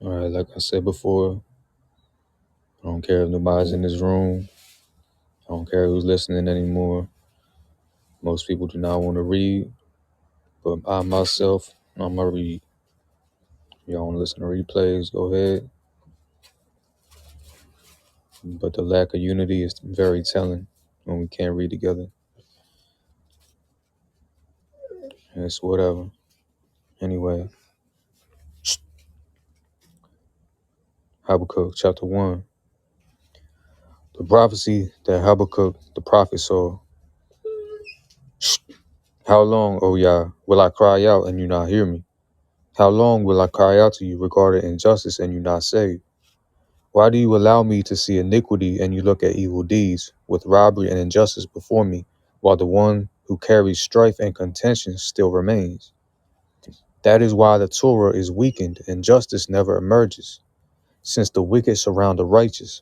All right, like I said before, I don't care if nobody's in this room. I don't care who's listening anymore. Most people do not want to read, but I myself, I'm going to read. If y'all want to listen to replays, go ahead. But the lack of unity is very telling when we can't read together. It's whatever. Anyway, Habakukk chapter 1. The prophecy that Habakukk the prophet saw. How long, O Yah, will I cry out and you not hear me? How long will I cry out to you regarding injustice and you not save? Why do you allow me to see iniquity and you look at evil deeds with robbery and injustice before me, while the one who carries strife and contention still remains? That is why the Torah is weakened and justice never emerges, since the wicked surround the righteous.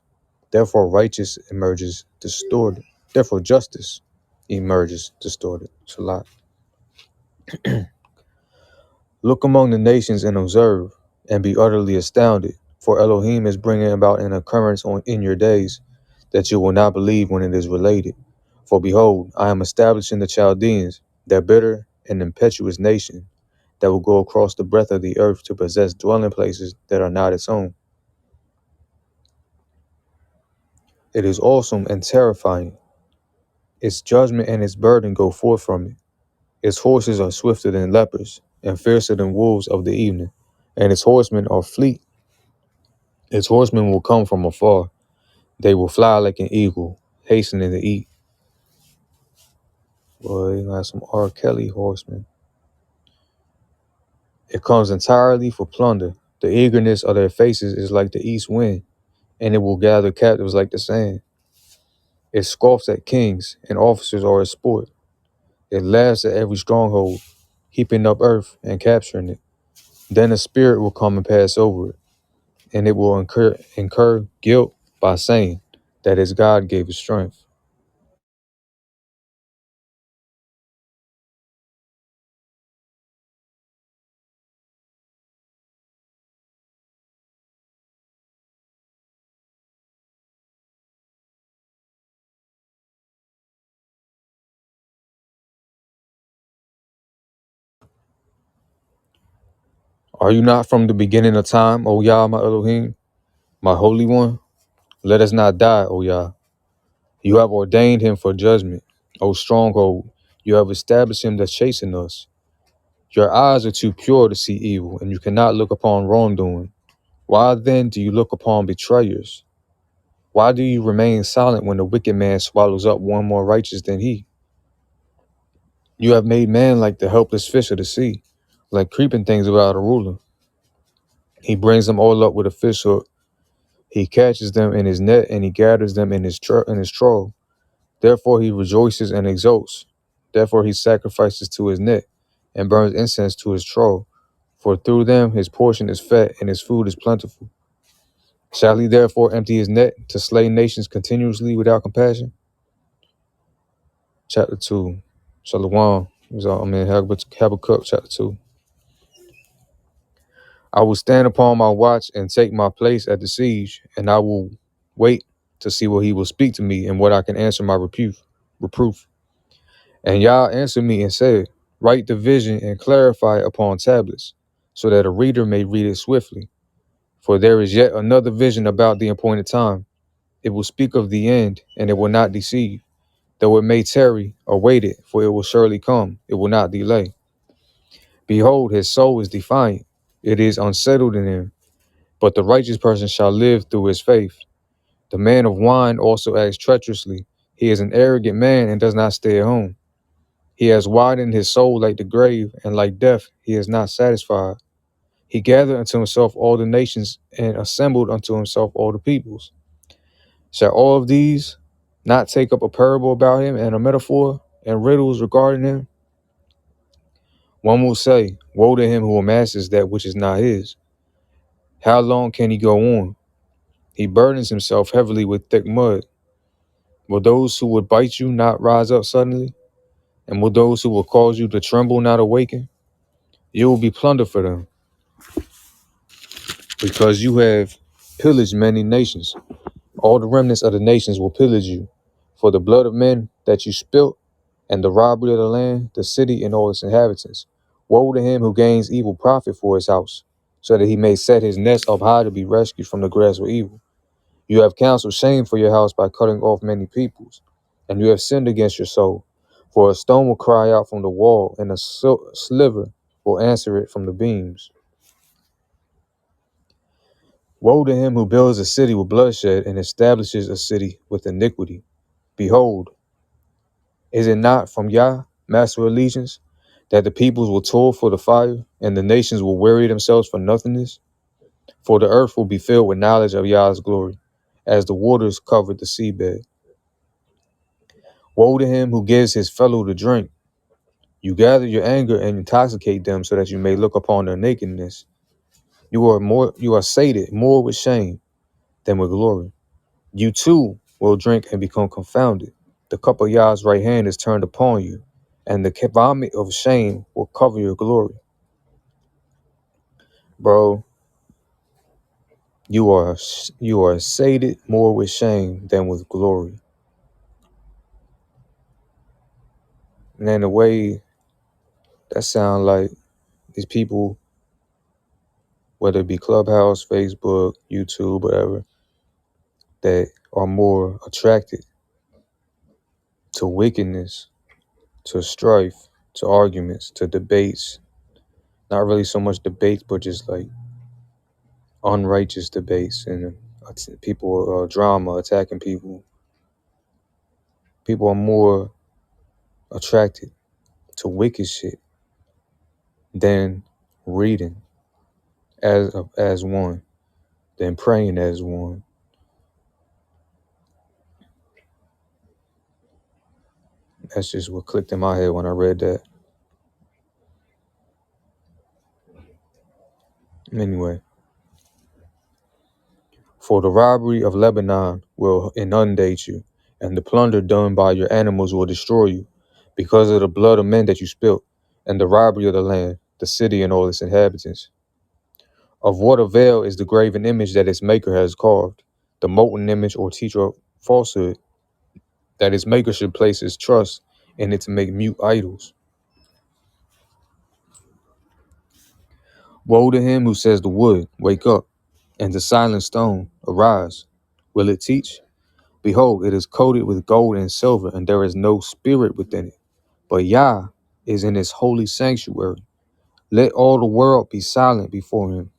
Therefore righteous emerges distorted. Therefore justice emerges distorted. Salat. Look among the nations and observe, and be utterly astounded, for Elohim is bringing about an occurrence in your days that you will not believe when it is related. For behold, I am establishing the Chaldeans, that bitter and impetuous nation, that will go across the breadth of the earth to possess dwelling places that are not its own. It is awesome and terrifying. Its judgment and its burden go forth from it. Its horses are swifter than leopards, and fiercer than wolves of the evening, and its horsemen are fleet. Its horsemen will come from afar. They will fly like an eagle, hastening to eat. Boy, you got some R. Kelly horsemen. It comes entirely for plunder. The eagerness of their faces is like the east wind, and it will gather captives like the sand. It scoffs at kings, and officers are its sport. It laughs at every stronghold, heaping up earth and capturing it. Then a spirit will come and pass over it, and it will incur guilt by saying that its God gave it strength. Are you not from the beginning of time, O Yah, my Elohim, my Holy One? Let us not die, O Yah. You have ordained him for judgment, O stronghold. You have established him that chasten us. Your eyes are too pure to see evil, and you cannot look upon wrongdoing. Why then do you look upon betrayers? Why do you remain silent when the wicked man swallows up one more righteous than he? You have made man like the helpless fish of the sea, like creeping things without a ruler. He brings them all up with a fish hook. He catches them in his net, and he gathers them in his trough. Therefore he rejoices and exults. Therefore he sacrifices to his net, and burns incense to his trough. For through them his portion is fat, and his food is plentiful. Shall he therefore empty his net to slay nations continuously without compassion? Chapter 2. Shalom. Habakkuk chapter 2. I will stand upon my watch and take my place at the siege, and I will wait to see what he will speak to me and what I can answer my reproof. And Yah answered me and said, write the vision and clarify it upon tablets, so that a reader may read it swiftly. For there is yet another vision about the appointed time. It will speak of the end, and it will not deceive. Though it may tarry, await it, for it will surely come. It will not delay. Behold, his soul is defiant. It is unsettled in him. But the righteous person shall live through his faith. The man of wine also acts treacherously. He is an arrogant man and does not stay at home. He has widened his soul like the grave, and like death he is not satisfied. He gathered unto himself all the nations, and assembled unto himself all the peoples. Shall all of these not take up a parable about him, and a metaphor, and riddles regarding him? One will say, woe to him who amasses that which is not his. How long can he go on? He burdens himself heavily with thick mud. Will those who would bite you not rise up suddenly? And will those who will cause you to tremble not awaken? You will be plunder for them. because you have pillaged many nations. All the remnants of the nations will pillage you. For the blood of men that you spilt, and the robbery of the land, the city, and all its inhabitants. Woe to him who gains evil profit for his house, so that he may set his nest up high to be rescued from the grasp of evil. You have counseled shame for your house by cutting off many peoples, and you have sinned against your soul. For a stone will cry out from the wall, and a sliver will answer it from the beams. Woe to him who builds a city with bloodshed and establishes a city with iniquity. Behold, is it not from Yah, Master of Legions, that the peoples will toil for the fire, and the nations will weary themselves for nothingness? For the earth will be filled with knowledge of Yah's glory, as the waters covered the seabed. Woe to him who gives his fellow to drink. You gather your anger and intoxicate them so that you may look upon their nakedness. You are sated more with shame than with glory. You too will drink and become confounded. The cup of Yah's right hand is turned upon you, and the vomit of shame will cover your glory. Bro, you are sated more with shame than with glory. And in a way, that sound like these people, whether it be Clubhouse, Facebook, YouTube, whatever, that are more attracted to wickedness, to strife, to arguments, to debates. Not really so much debates, but just like unrighteous debates and people drama, attacking people. People are more attracted to wicked shit than reading as one, than praying as one. That's just what clicked in my head when I read that. Anyway, for the robbery of Lebanon will inundate you, and the plunder done by your animals will destroy you, because of the blood of men that you spilt, and the robbery of the land, the city and all its inhabitants. Of what avail is the graven image that its maker has carved, the molten image or teacher of falsehood, that its maker should place his trust in it to make mute idols? Woe to him who says the wood, wake up, and the silent stone, arise. Will it teach? Behold, it is coated with gold and silver, and there is no spirit within it. But Yah is in his holy sanctuary. Let all the world be silent before him.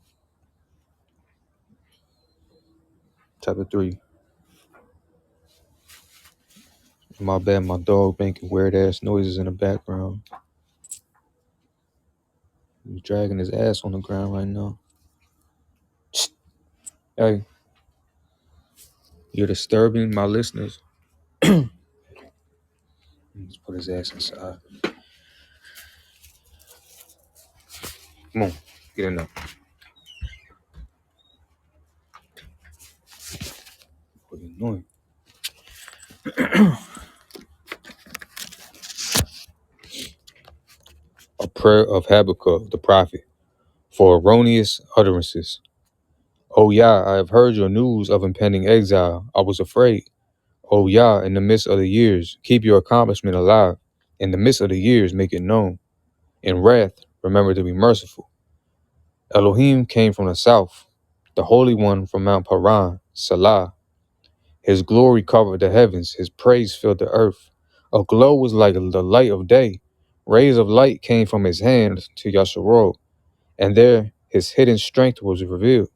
Chapter 3. My bad, my dog making weird ass noises in the background. He's dragging his ass on the ground right now. Hey, you're disturbing my listeners. Let's put his ass inside. Come on, get in there. What are you doing? A prayer of Habakukk, the prophet, for erroneous utterances. O Yah, I have heard your news of impending exile. I was afraid. O Yah, in the midst of the years, keep your accomplishment alive. In the midst of the years, make it known. In wrath, remember to be merciful. Elohim came from the south, the Holy One from Mount Paran, Salah. His glory covered the heavens, his praise filled the earth. A glow was like the light of day. Rays of light came from his hand to Yasharal, and there his hidden strength was revealed.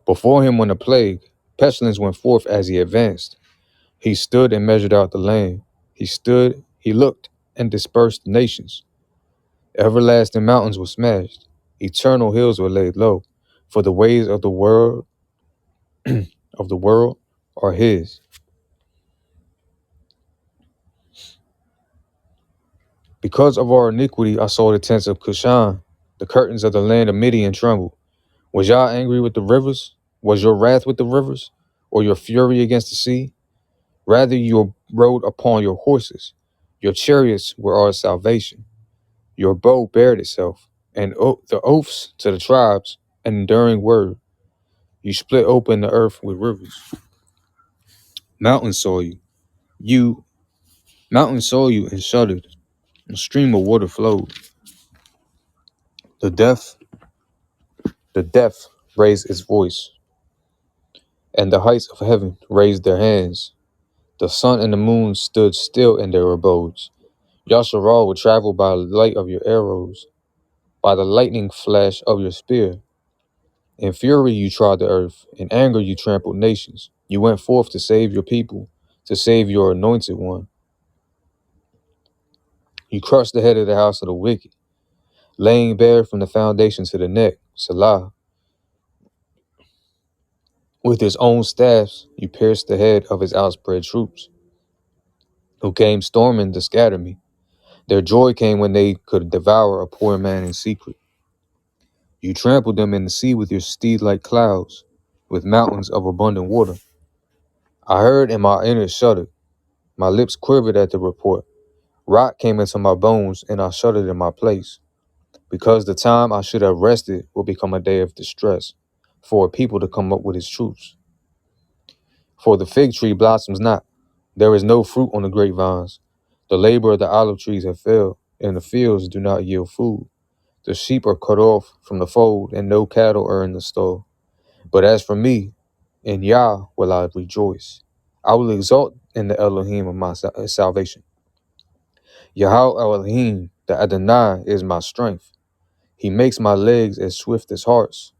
Before him went a plague. Pestilence went forth as he advanced. He stood and measured out the land. He stood, he looked, and dispersed the nations. Everlasting mountains were smashed. Eternal hills were laid low. For the ways of the world are his. Because of our iniquity, I saw the tents of Cushan, the curtains of the land of Midian tremble. Was Yah angry with the rivers? Was your wrath with the rivers? Or your fury against the sea? Rather you rode upon your horses. Your chariots were our salvation. Your bow bared itself, and the oaths to the tribes an enduring word. You split open the earth with rivers. Mountains saw you. You Mountains saw you and shuddered. A stream of water flowed. The deaf, the deaf raised its voice, and the heights of heaven raised their hands. The sun and the moon stood still in their abodes. Yasharal would travel by the light of your arrows, by the lightning flash of your spear. In fury you trod the earth, in anger you trampled nations. You went forth to save your people, to save your anointed one. You crushed the head of the house of the wicked, laying bare from the foundation to the neck, Salah. With his own staffs you pierced the head of his outspread troops, who came storming to scatter me. Their joy came when they could devour a poor man in secret. You trampled them in the sea with your steed-like clouds, with mountains of abundant water. I heard and my innards shuddered. My lips quivered at the report. Rock came into my bones, and I shuddered in my place, because the time I should have rested will become a day of distress, for a people to come up with its troops. For the fig tree blossoms not, there is no fruit on the grapevines. The labor of the olive trees have failed, and the fields do not yield food. The sheep are cut off from the fold, and no cattle are in the stall. But as for me, in Yah will I rejoice. I will exalt in the Elohim of my salvation. Yahweh Elohim, the Adonai, is my strength. He makes my legs as swift as harts,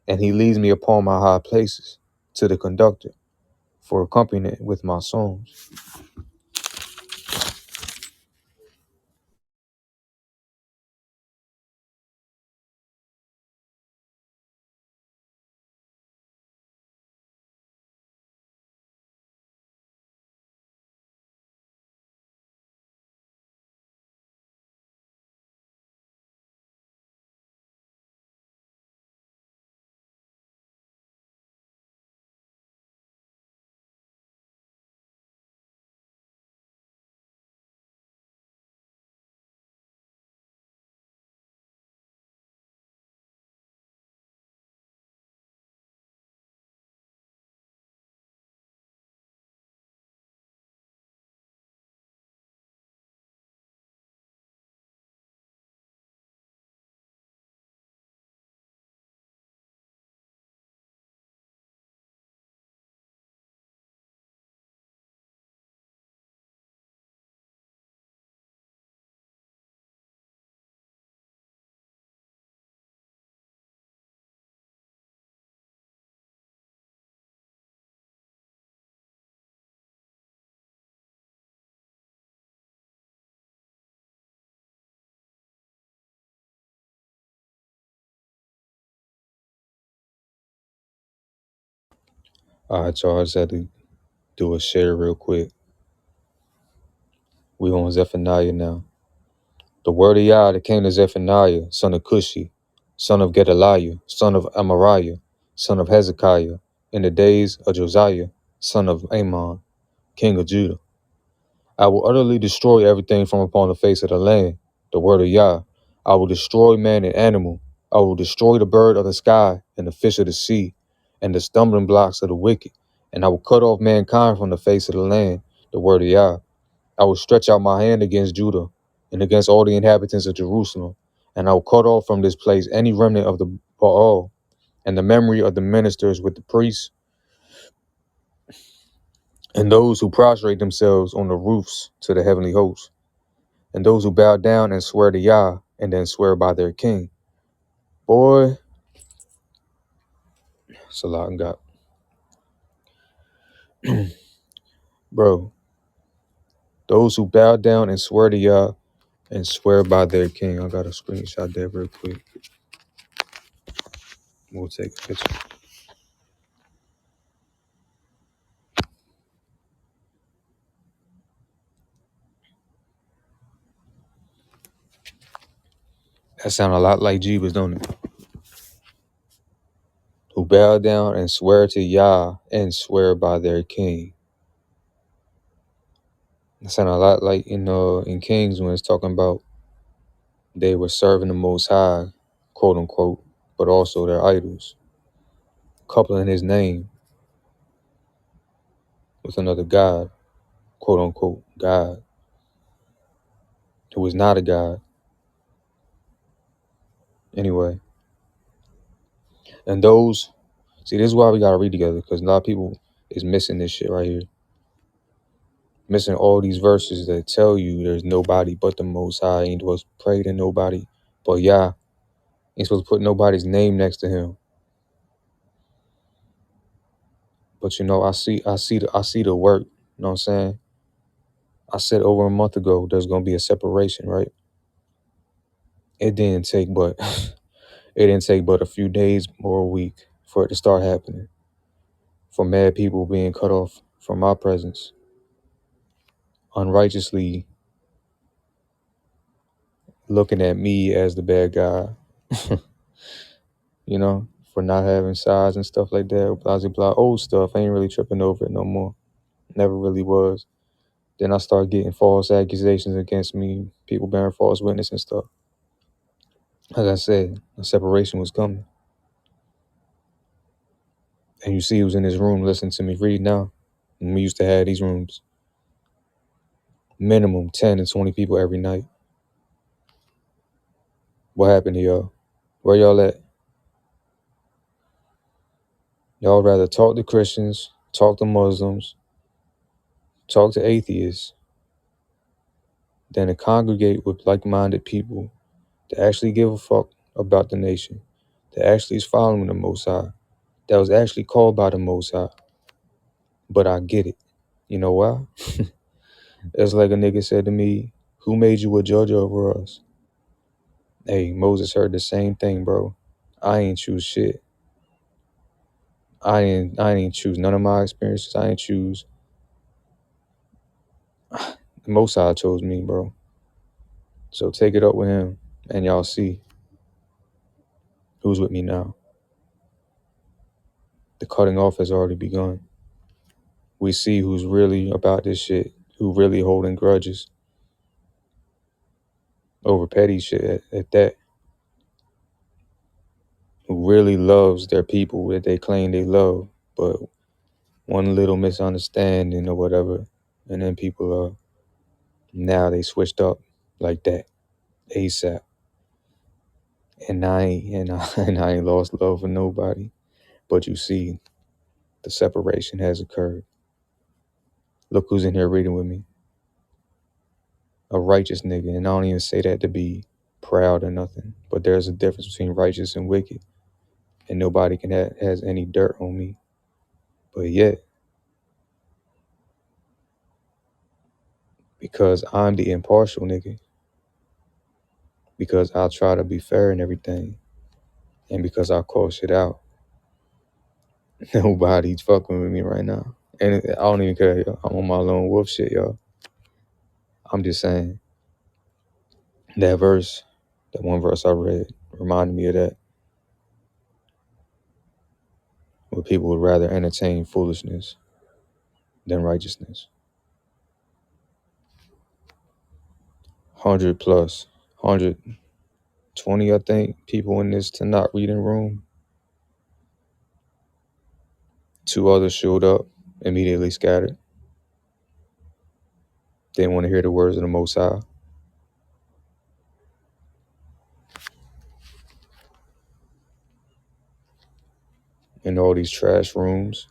and he leads me upon my high places to the conductor for accompaniment with my songs. All right, y'all, I just had to do a share real quick. We on ZephaniYaH now. The word of Yah that came to ZephaniYaH, son of Cushi, son of Gedaliah, son of Amariah, son of Hezekiah, in the days of Josiah, son of Amon, king of Judah. I will utterly destroy everything from upon the face of the land. The word of Yah. I will destroy man and animal. I will destroy the bird of the sky and the fish of the sea and the stumbling blocks of the wicked. And I will cut off mankind from the face of the land. The word of Yah. I will stretch out my hand against Judah and against all the inhabitants of Jerusalem. And I will cut off from this place any remnant of the Baal and the memory of the ministers with the priests and those who prostrate themselves on the roofs to the heavenly host, and those who bow down and swear to Yah and then swear by their king. Boy, it's a lot. God. Bro, those who bow down and swear to Yah and swear by their king. I got a screenshot there real quick. We'll take a picture. That sound a lot like Jeebus, don't it? Who bow down and swear to Yah and swear by their king. That sound a lot like in Kings when it's talking about they were serving the Most High, quote unquote. but also their idols, coupling his name with another God, quote unquote God, who is not a God. Anyway, and those, see, this is why we gotta read together, because a lot of people is missing this shit right here. Missing all these verses that tell you there's nobody but the Most High. Ain't supposed to pray to nobody but Yah. Ain't supposed to put nobody's name next to him. But you know, I see the work. You know what I'm saying? I said over a month ago there's gonna be a separation, right? It didn't take but it didn't take but a few days or a week for it to start happening. For mad people being cut off from my presence, unrighteously looking at me as the bad guy, you know, for not having size and stuff like that, blah, blah, blah, old stuff. I ain't really tripping over it no more. Never really was. Then I start getting false accusations against me, people bearing false witness and stuff. Like I said, a separation was coming. And you see who's in this room listening to me read now. And we used to have these rooms, minimum 10 and 20 people every night. What happened to y'all? Where y'all at? Y'all rather talk to Christians, talk to Muslims, talk to atheists, than to congregate with like-minded people that actually give a fuck about the nation, that actually is following the Most High, that was actually called by the Most High. But I get it. You know why? It's like a nigga said to me, who made you a judge over us? Hey, Moses heard the same thing, bro. I ain't choose shit. I ain't choose none of my experiences. I ain't choose. The Most High chose me, bro. So take it up with him, and y'all see who's with me now. The cutting off has already begun. We see who's really about this shit, who really holding grudges over petty shit at that, who really loves their people that they claim they love, but one little misunderstanding or whatever, and then people are, now they switched up like that, ASAP. And and I ain't lost love for nobody. But you see, the separation has occurred. Look who's in here reading with me. A righteous nigga. And I don't even say that to be proud or nothing. But there's a difference between righteous and wicked. And nobody has any dirt on me. But yet, because I'm the impartial nigga, because I'll try to be fair and everything, and because I call shit out, nobody's fucking with me right now. And I don't even care, y'all. I'm on my lone wolf shit, y'all. I'm just saying, that one verse I read reminded me of that, where people would rather entertain foolishness than righteousness. 100 plus, 120, I think, people in this Tanakh reading room. 2 others showed up, immediately scattered. They didn't want to hear the words of the Most High. In all these trash rooms.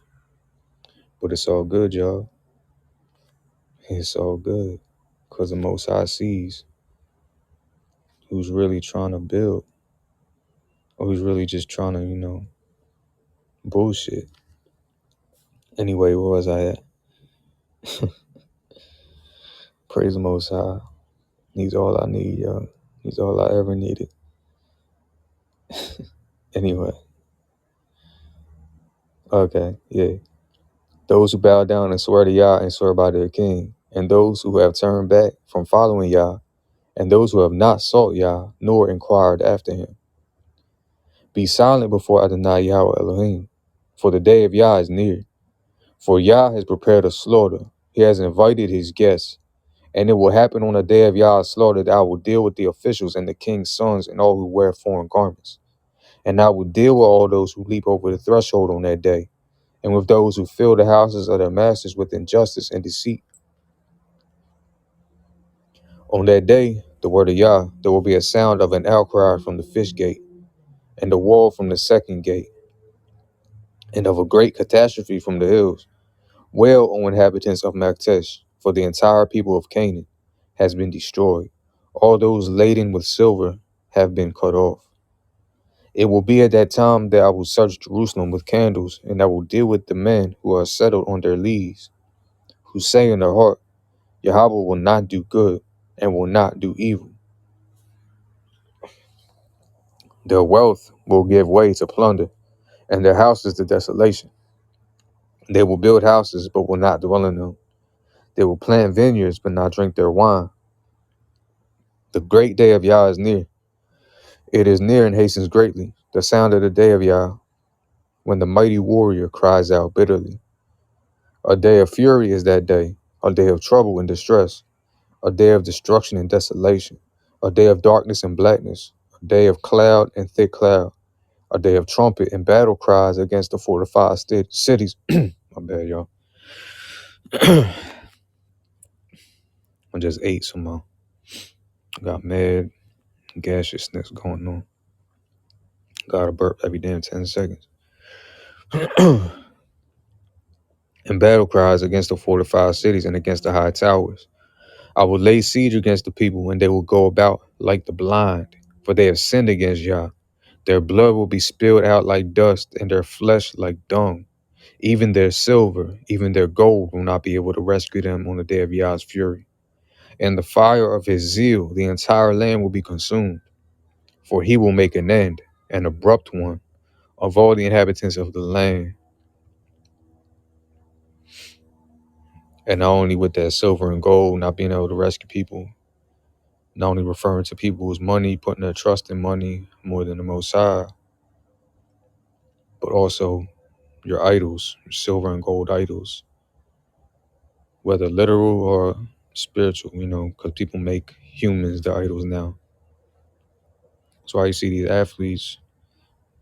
But it's all good, y'all. It's all good. Because the Most High sees who's really trying to build, or who's really just trying to, bullshit. Anyway, where was I at? Praise the Most High. He's all I need, y'all. He's all I ever needed. Anyway. Okay, yeah. Those who bow down and swear to Yah and swear by their king, and those who have turned back from following Yah, and those who have not sought Yah, nor inquired after him. Be silent before Adonai Yahweh Elohim, for the day of Yah is near. For Yah has prepared a slaughter. He has invited his guests. And it will happen on the day of Yah's slaughter that I will deal with the officials and the king's sons and all who wear foreign garments. And I will deal with all those who leap over the threshold on that day, and with those who fill the houses of their masters with injustice and deceit. On that day, the word of Yah, there will be a sound of an outcry from the fish gate, and the wall from the second gate, and of a great catastrophe from the hills. Wail, O inhabitants of Maktesh, for the entire people of Canaan has been destroyed. All those laden with silver have been cut off. It will be at that time that I will search Jerusalem with candles, and I will deal with the men who are settled on their lees, who say in their heart, Yahweh will not do good and will not do evil. Their wealth will give way to plunder, and their houses to desolation. They will build houses, but will not dwell in them. They will plant vineyards, but not drink their wine. The great day of Yah is near. It is near and hastens greatly. The sound of the day of Yah, when the mighty warrior cries out bitterly. A day of fury is that day, a day of trouble and distress, a day of destruction and desolation, a day of darkness and blackness, a day of cloud and thick cloud, a day of trumpet and battle cries against the fortified cities. My bad, y'all. I just ate some more. Got mad gaseousness going on. Got a burp every damn 10 seconds. And battle cries against the fortified cities and against the high towers. I will lay siege against the people, and they will go about like the blind, for they have sinned against Yah. Their blood will be spilled out like dust, and their flesh like dung. Even their silver, even their gold will not be able to rescue them on the day of Yah's fury. In the fire of his zeal, the entire land will be consumed, for he will make an end, an abrupt one, of all the inhabitants of the land. And not only with that silver and gold not being able to rescue people, not only referring to people whose money, putting their trust in money more than the Most High, but also your idols, your silver and gold idols, whether literal or spiritual, because people make humans the idols now. That's why you see these athletes,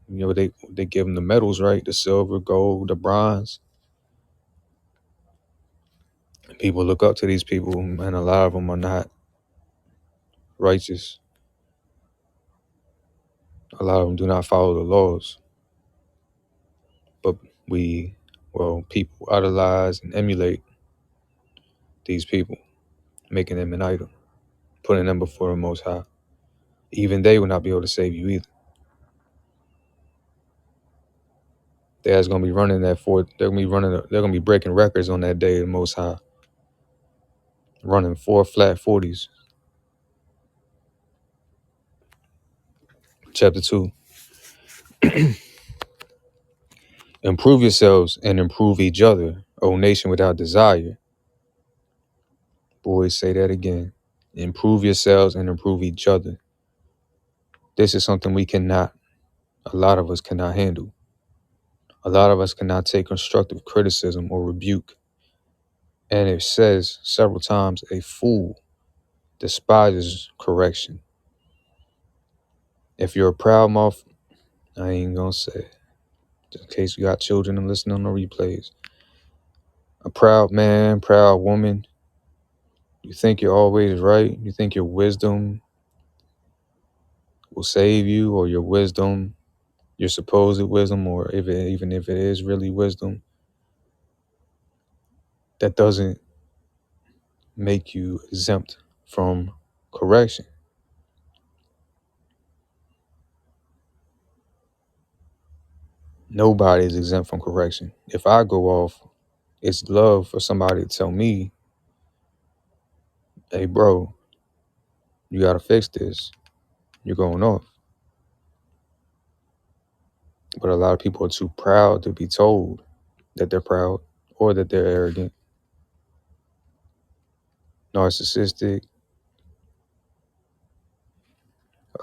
they give them the medals, right? The silver, gold, the bronze. People look up to these people, and a lot of them are not righteous. A lot of them do not follow the laws. But people idolize and emulate these people, making them an idol, putting them before the Most High. Even they will not be able to save you either. They're gonna be running that for. They're gonna be breaking records on that day of the Most High, running 4 flat 40s. Chapter 2. Improve yourselves and improve each other, O nation without desire. Boys, say that again. Improve yourselves and improve each other. This is something a lot of us cannot handle. A lot of us cannot take constructive criticism or rebuke. And it says several times, a fool despises correction. If you're a proud mouth, I ain't gonna say it. Just in case you got children and listening on the replays. A proud man, proud woman, you think you're always right. You think your wisdom will save you, or your wisdom, your supposed wisdom, or even if it is really wisdom, that doesn't make you exempt from correction. Nobody is exempt from correction. If I go off, it's love for somebody to tell me, hey, bro, you got to fix this. You're going off. But a lot of people are too proud to be told that they're proud or that they're arrogant, narcissistic.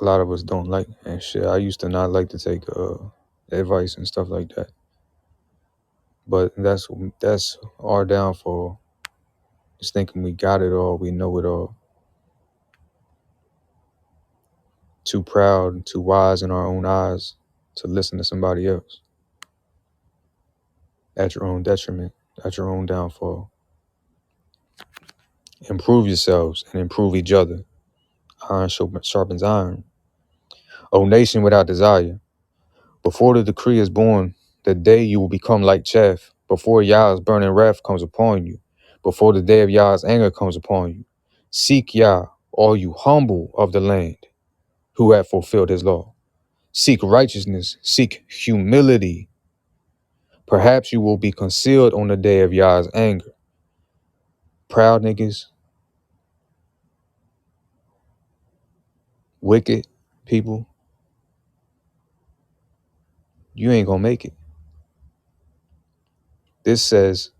A lot of us don't like and shit. I used to not like to take advice and stuff like that. But that's our downfall. Is thinking we got it all, we know it all. Too proud, too wise in our own eyes to listen to somebody else at your own detriment, at your own downfall. Improve yourselves and improve each other. Iron sharpens iron. O nation without desire, before the decree is born, the day you will become like chaff, before Yah's burning wrath comes upon you, before the day of Yah's anger comes upon you. Seek Yah, all you humble of the land, who have fulfilled his law. Seek righteousness, seek humility. Perhaps you will be concealed on the day of Yah's anger. Proud niggas, wicked people, you ain't gonna make it. This says,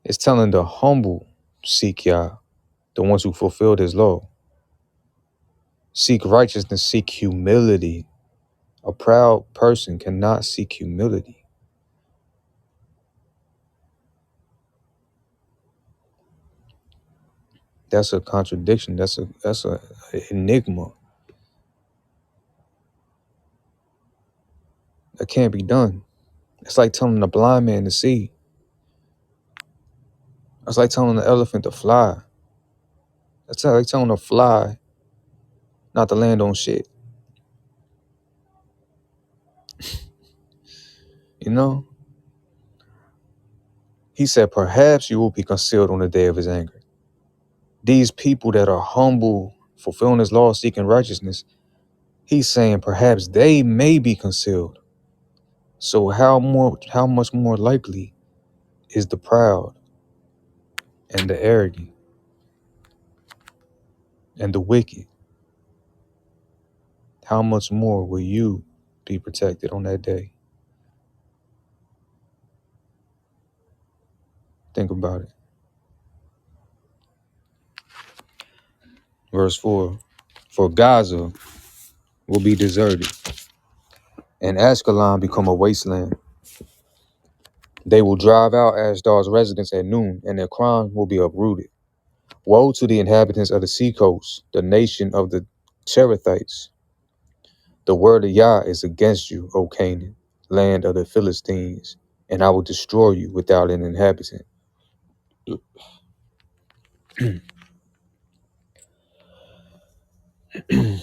it's telling the humble, seek Yah, the ones who fulfilled his law. Seek righteousness, seek humility. A proud person cannot seek humility. That's a contradiction. That's a enigma. That can't be done. It's like telling a blind man to see. It's like telling the elephant to fly. It's like telling a fly not to land on shit. You know? He said, perhaps you will be concealed on the day of his anger. These people that are humble, fulfilling his law, seeking righteousness, he's saying perhaps they may be concealed. So how much more likely is the proud and the arrogant and the wicked? How much more will you be protected on that day? Think about it. Verse 4, for Gaza will be deserted and Ashkelon become a wasteland. They will drive out Ashdod's residents at noon, and their crown will be uprooted. Woe to the inhabitants of the seacoast, the nation of the Cherethites. The word of Yah is against you, O Canaan, land of the Philistines, and I will destroy you without an inhabitant.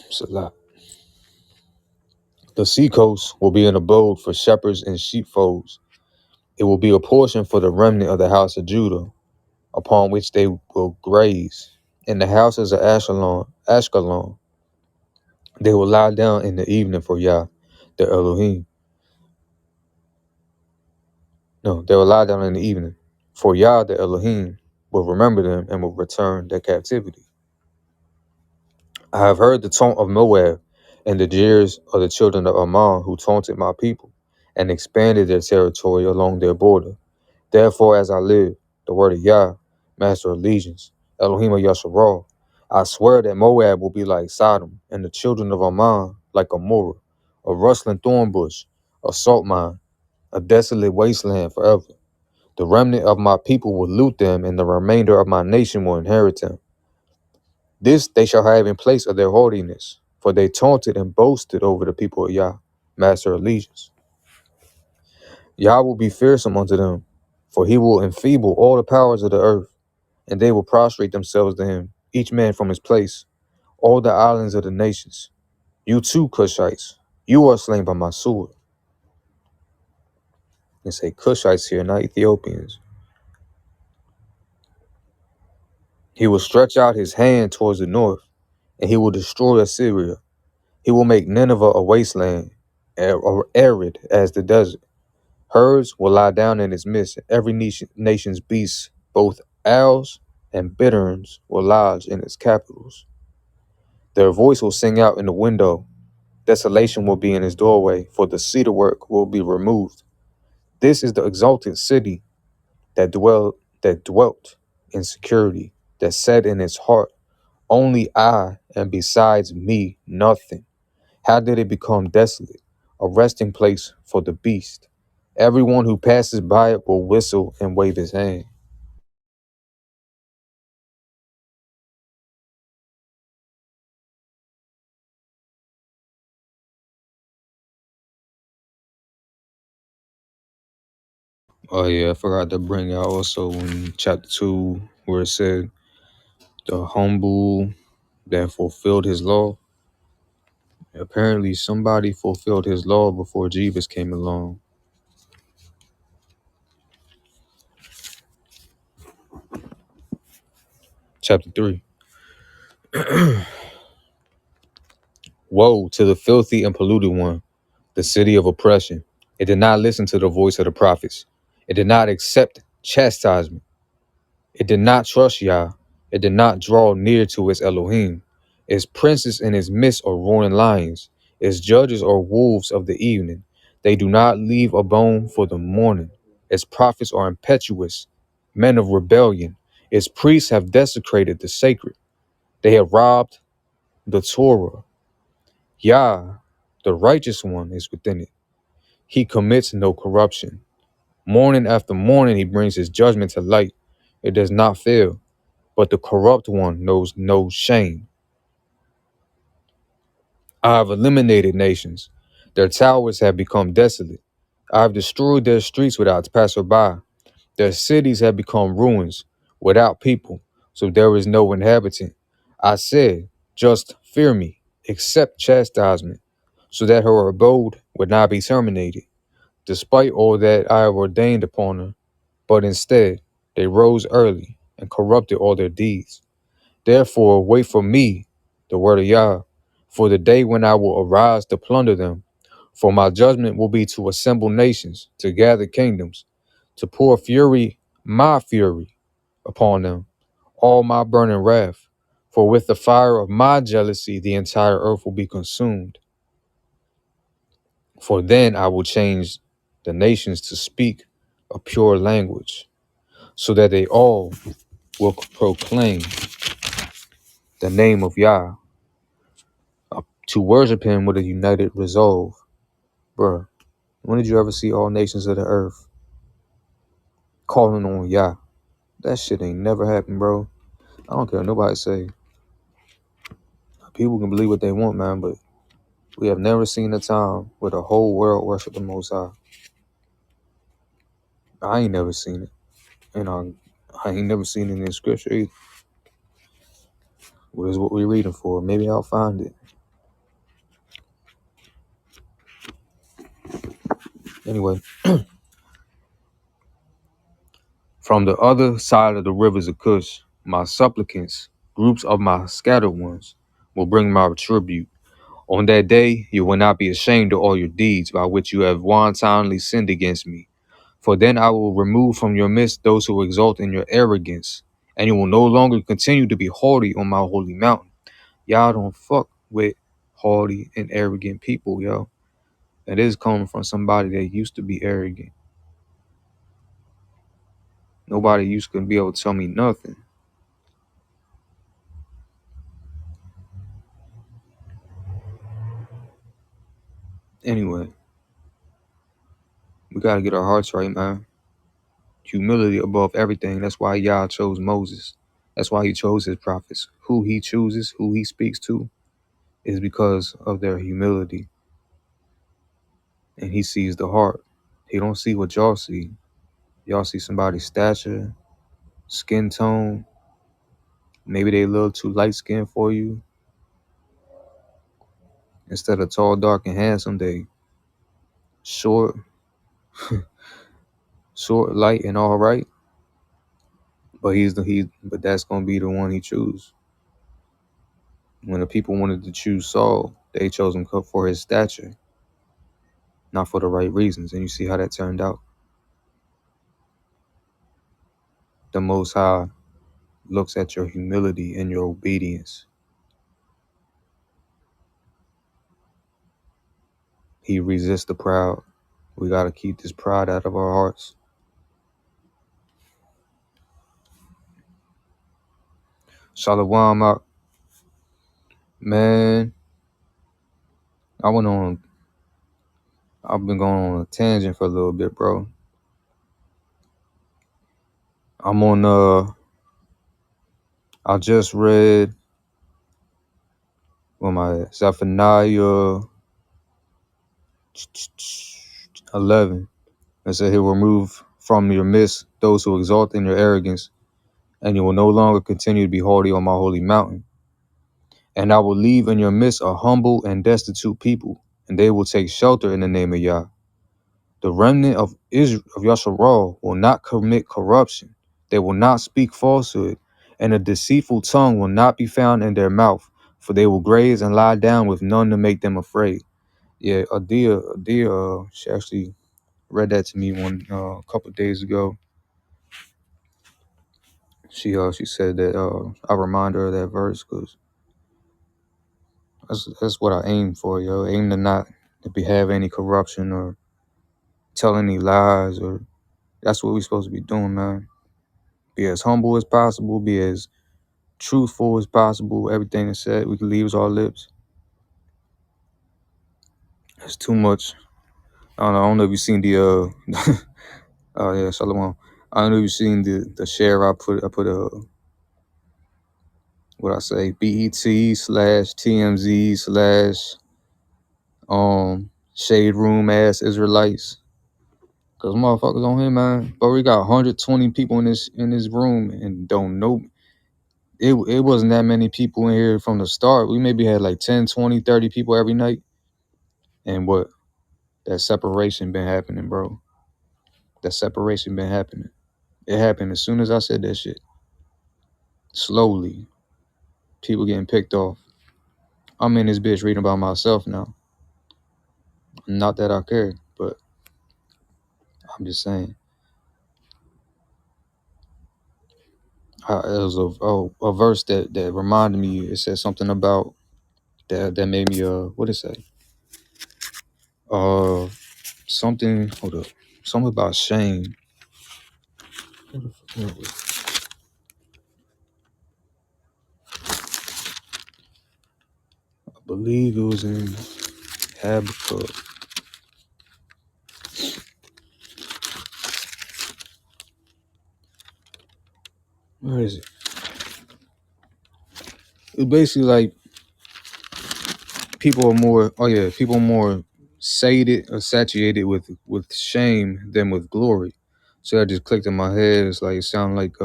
Salah. The seacoast will be an abode for shepherds and sheepfolds. It will be a portion for the remnant of the house of Judah, upon which they will graze. In the houses of Ashkelon, they will lie down in the evening for Yah, their Elohim. No, they will lie down in the evening. For Yah, the Elohim, will remember them and will return their captivity. I have heard the taunt of Moab and the jeers of the children of Ammon, who taunted my people and expanded their territory along their border. Therefore, as I live, the word of Yah, master of legions, Elohim of Yasharal, I swear that Moab will be like Sodom, and the children of Ammon like Gomorrah, a rustling thorn bush, a salt mine, a desolate wasteland forever. The remnant of my people will loot them, and the remainder of my nation will inherit them. This they shall have in place of their haughtiness, for they taunted and boasted over the people of Yah, master of legions. Yah will be fearsome unto them, for he will enfeeble all the powers of the earth, and they will prostrate themselves to him, each man from his place, all the islands of the nations. You too, Cushites, you are slain by my sword. And say Cushites here, not Ethiopians. He will stretch out his hand towards the north, and he will destroy Assyria. He will make Nineveh a wasteland, arid as the desert. Herds will lie down in its midst. Every nation's beasts, both owls and bitterns, will lodge in its capitals. Their voice will sing out in the window. Desolation will be in its doorway, for the cedar work will be removed. This is the exalted city that dwelt in security, that said in its heart, only I, and besides me, nothing. How did it become desolate, a resting place for the beast? Everyone who passes by it will whistle and wave his hand. Oh yeah, I forgot to bring out also in chapter 2 where it said the humble that fulfilled his law. Apparently somebody fulfilled his law before Jesus came along. Chapter 3. Woe to the filthy and polluted one, the city of oppression. It did not listen to the voice of the prophets. It did not accept chastisement. It did not trust Yah. It did not draw near to its Elohim. Its princes in its midst are roaring lions. Its judges are wolves of the evening. They do not leave a bone for the morning. Its prophets are impetuous, men of rebellion. Its priests have desecrated the sacred. They have robbed the Torah. Yah, the righteous one, is within it. He commits no corruption. Morning after morning, he brings his judgment to light. It does not fail. But the corrupt one knows no shame. I have eliminated nations. Their towers have become desolate. I have destroyed their streets without passerby. Their cities have become ruins without people, so there is no inhabitant. I said, just fear me, accept chastisement, so that her abode would not be terminated, despite all that I have ordained upon her. But instead, they rose early and corrupted all their deeds. Therefore, wait for me, the word of Yah, for the day when I will arise to plunder them. For my judgment will be to assemble nations, to gather kingdoms, to pour my fury, upon them, all my burning wrath. For with the fire of my jealousy, the entire earth will be consumed. For then I will change the nations to speak a pure language, so that they all will proclaim the name of Yah, to worship him with a united resolve. Bruh, when did you ever see all nations of the earth calling on Yah? That shit ain't never happened, bro. I don't care what nobody say. People can believe what they want, man, but we have never seen a time where the whole world worship the Most High. I ain't never seen it. And I ain't never seen it in scripture either. What is what we're reading for? Maybe I'll find it. Anyway, from the other side of the rivers of Cush, my supplicants, groups of my scattered ones, will bring my tribute. On that day, you will not be ashamed of all your deeds by which you have wantonly sinned against me. For then I will remove from your midst those who exult in your arrogance, and you will no longer continue to be haughty on my holy mountain. Y'all don't fuck with haughty and arrogant people, yo. That is coming from somebody that used to be arrogant. Nobody used to be able to tell me nothing. Anyway, we gotta get our hearts right, man. Humility above everything. That's why Yah chose Moses. That's why he chose his prophets. Who he chooses, who he speaks to, is because of their humility. And he sees the heart. He don't see what y'all see. Y'all see somebody's stature, skin tone. Maybe they a little too light skinned for you. Instead of tall, dark, and handsome, they short, light, and all right. But but that's gonna be the one he choose. When the people wanted to choose Saul, they chose him for his stature, not for the right reasons. And you see how that turned out. The Most High looks at your humility and your obedience. He resists the proud. We got to keep this pride out of our hearts. Shalom out. Man, I've been going on a tangent for a little bit, bro. I'm on, I just read, my ZephaniYaH 11. It said he'll remove from your midst those who exalt in your arrogance, and you will no longer continue to be haughty on my holy mountain. And I will leave in your midst a humble and destitute people, and they will take shelter in the name of Yah. The remnant of Israel of Yasharal will not commit corruption. They will not speak falsehood, and a deceitful tongue will not be found in their mouth, for they will graze and lie down with none to make them afraid. Yeah, Adia, she actually read that to me a couple of days ago. She said that I remind her of that verse because that's what I aim for, yo. Aim to not to have any corruption or tell any lies, or that's what we're supposed to be doing, man. Be as humble as possible, be as truthful as possible. Everything that's said, we can leave our lips. It's too much. I don't know if you've seen the oh yeah, Shalom. I don't know if you've seen the share I put what I say, BET/TMZ/ shade room ass Israelites. Cause motherfuckers on here, man. But we got 120 people in this room and don't know. It wasn't that many people in here from the start. We maybe had like 10, 20, 30 people every night. And what? That separation been happening, bro. That separation been happening. It happened as soon as I said that shit. Slowly. People getting picked off. I'm in this bitch reading about myself now. Not that I care, but I'm just saying. It was a verse that reminded me. It said something about that made me what did it say? Something. Hold up. Something about shame. Where was it? I believe it was in Habakukk. Where is it? It's basically like people are more sated or saturated with shame than with glory. So that just clicked in my head. It's like it sounded like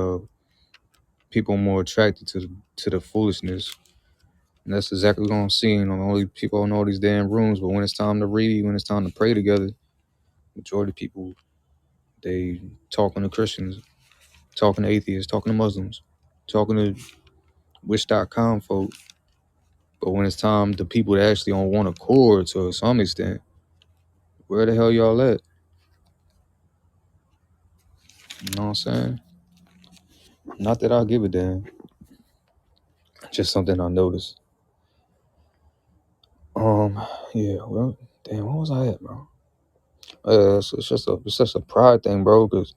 people are more attracted to the foolishness. And that's exactly what I'm seeing on all these people in all these damn rooms. But when it's time to read, when it's time to pray together, majority of people, they talking to Christians, talking to atheists, talking to Muslims, talking to Wish.com folk. But when it's time, the people that actually on one accord to some extent, where the hell y'all at? You know what I'm saying? Not that I give a damn. Just something I noticed. Yeah, well, damn, where was I at, bro? It's just a pride thing, bro, because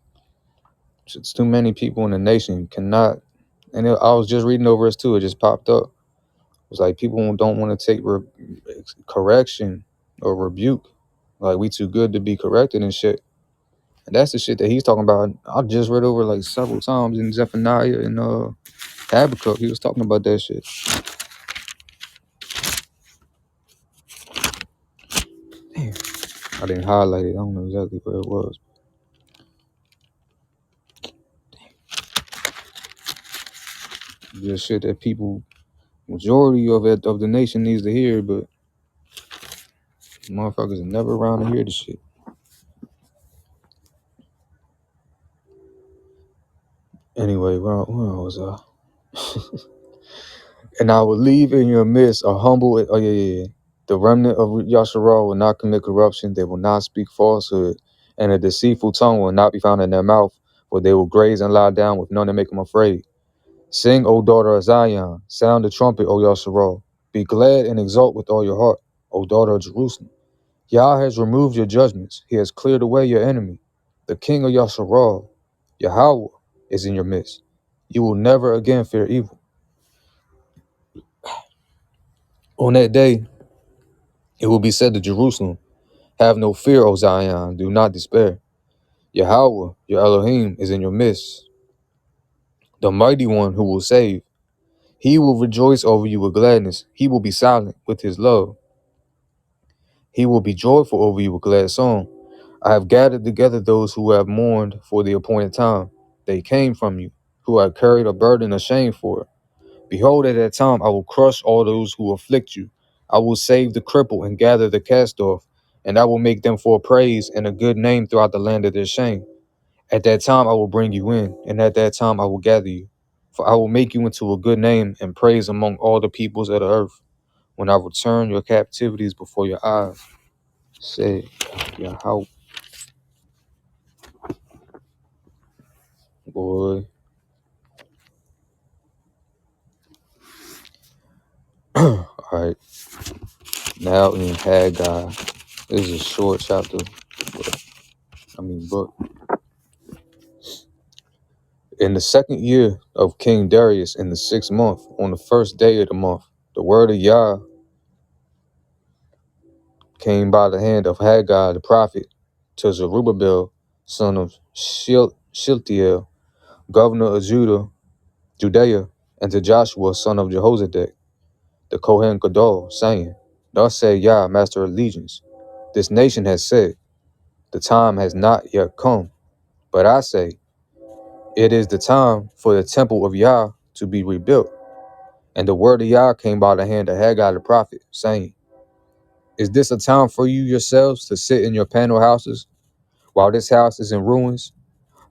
it's too many people in the nation cannot. And I was just reading over this too. It just popped up. It's like people don't want to take correction or rebuke. Like we too good to be corrected and shit. And that's the shit that he's talking about. I just read over like several times in ZephaniYaH and Habakukk. He was talking about that shit. Damn, I didn't highlight it. I don't know exactly where it was. Just shit that people, majority of the nation needs to hear, but motherfuckers are never around to hear the shit. Anyway, where was I? And I will leave in your midst a humble. Oh yeah. The remnant of Yasharal will not commit corruption. They will not speak falsehood, and a deceitful tongue will not be found in their mouth. For they will graze and lie down with none to make them afraid. Sing, O daughter of Zion. Sound the trumpet, O Yasharal. Be glad and exult with all your heart, O daughter of Jerusalem. Yah has removed your judgments. He has cleared away your enemy. The king of Yasharal, Yahweh, is in your midst. You will never again fear evil. On that day, it will be said to Jerusalem, have no fear, O Zion, do not despair. Yahweh, your Elohim, is in your midst, the mighty one who will save. He will rejoice over you with gladness. He will be silent with his love. He will be joyful over you with glad song. I have gathered together those who have mourned for the appointed time. They came from you, who have carried a burden of shame for it. Behold, at that time I will crush all those who afflict you. I will save the cripple and gather the cast off, and I will make them for praise and a good name throughout the land of their shame. At that time I will bring you in, and at that time I will gather you. For I will make you into a good name and praise among all the peoples of the earth, when I return your captivities before your eyes. Say, Yahweh, boy. All right, now in Haggai. This is a short chapter, book. In the second year of King Darius, in the 6th month, on the first day of the month, the word of Yah came by the hand of Haggai the prophet to Zerubbabel, son of Shealtiel, governor of Judea, and to Joshua, son of Jehozadak, the Kohen Gadol, saying, Thus said Yah, master of legions, this nation has said, the time has not yet come. But I say, it is the time for the temple of Yah to be rebuilt. And the word of Yah came by the hand of Haggai the prophet, saying, Is this a time for you yourselves to sit in your panel houses, while this house is in ruins?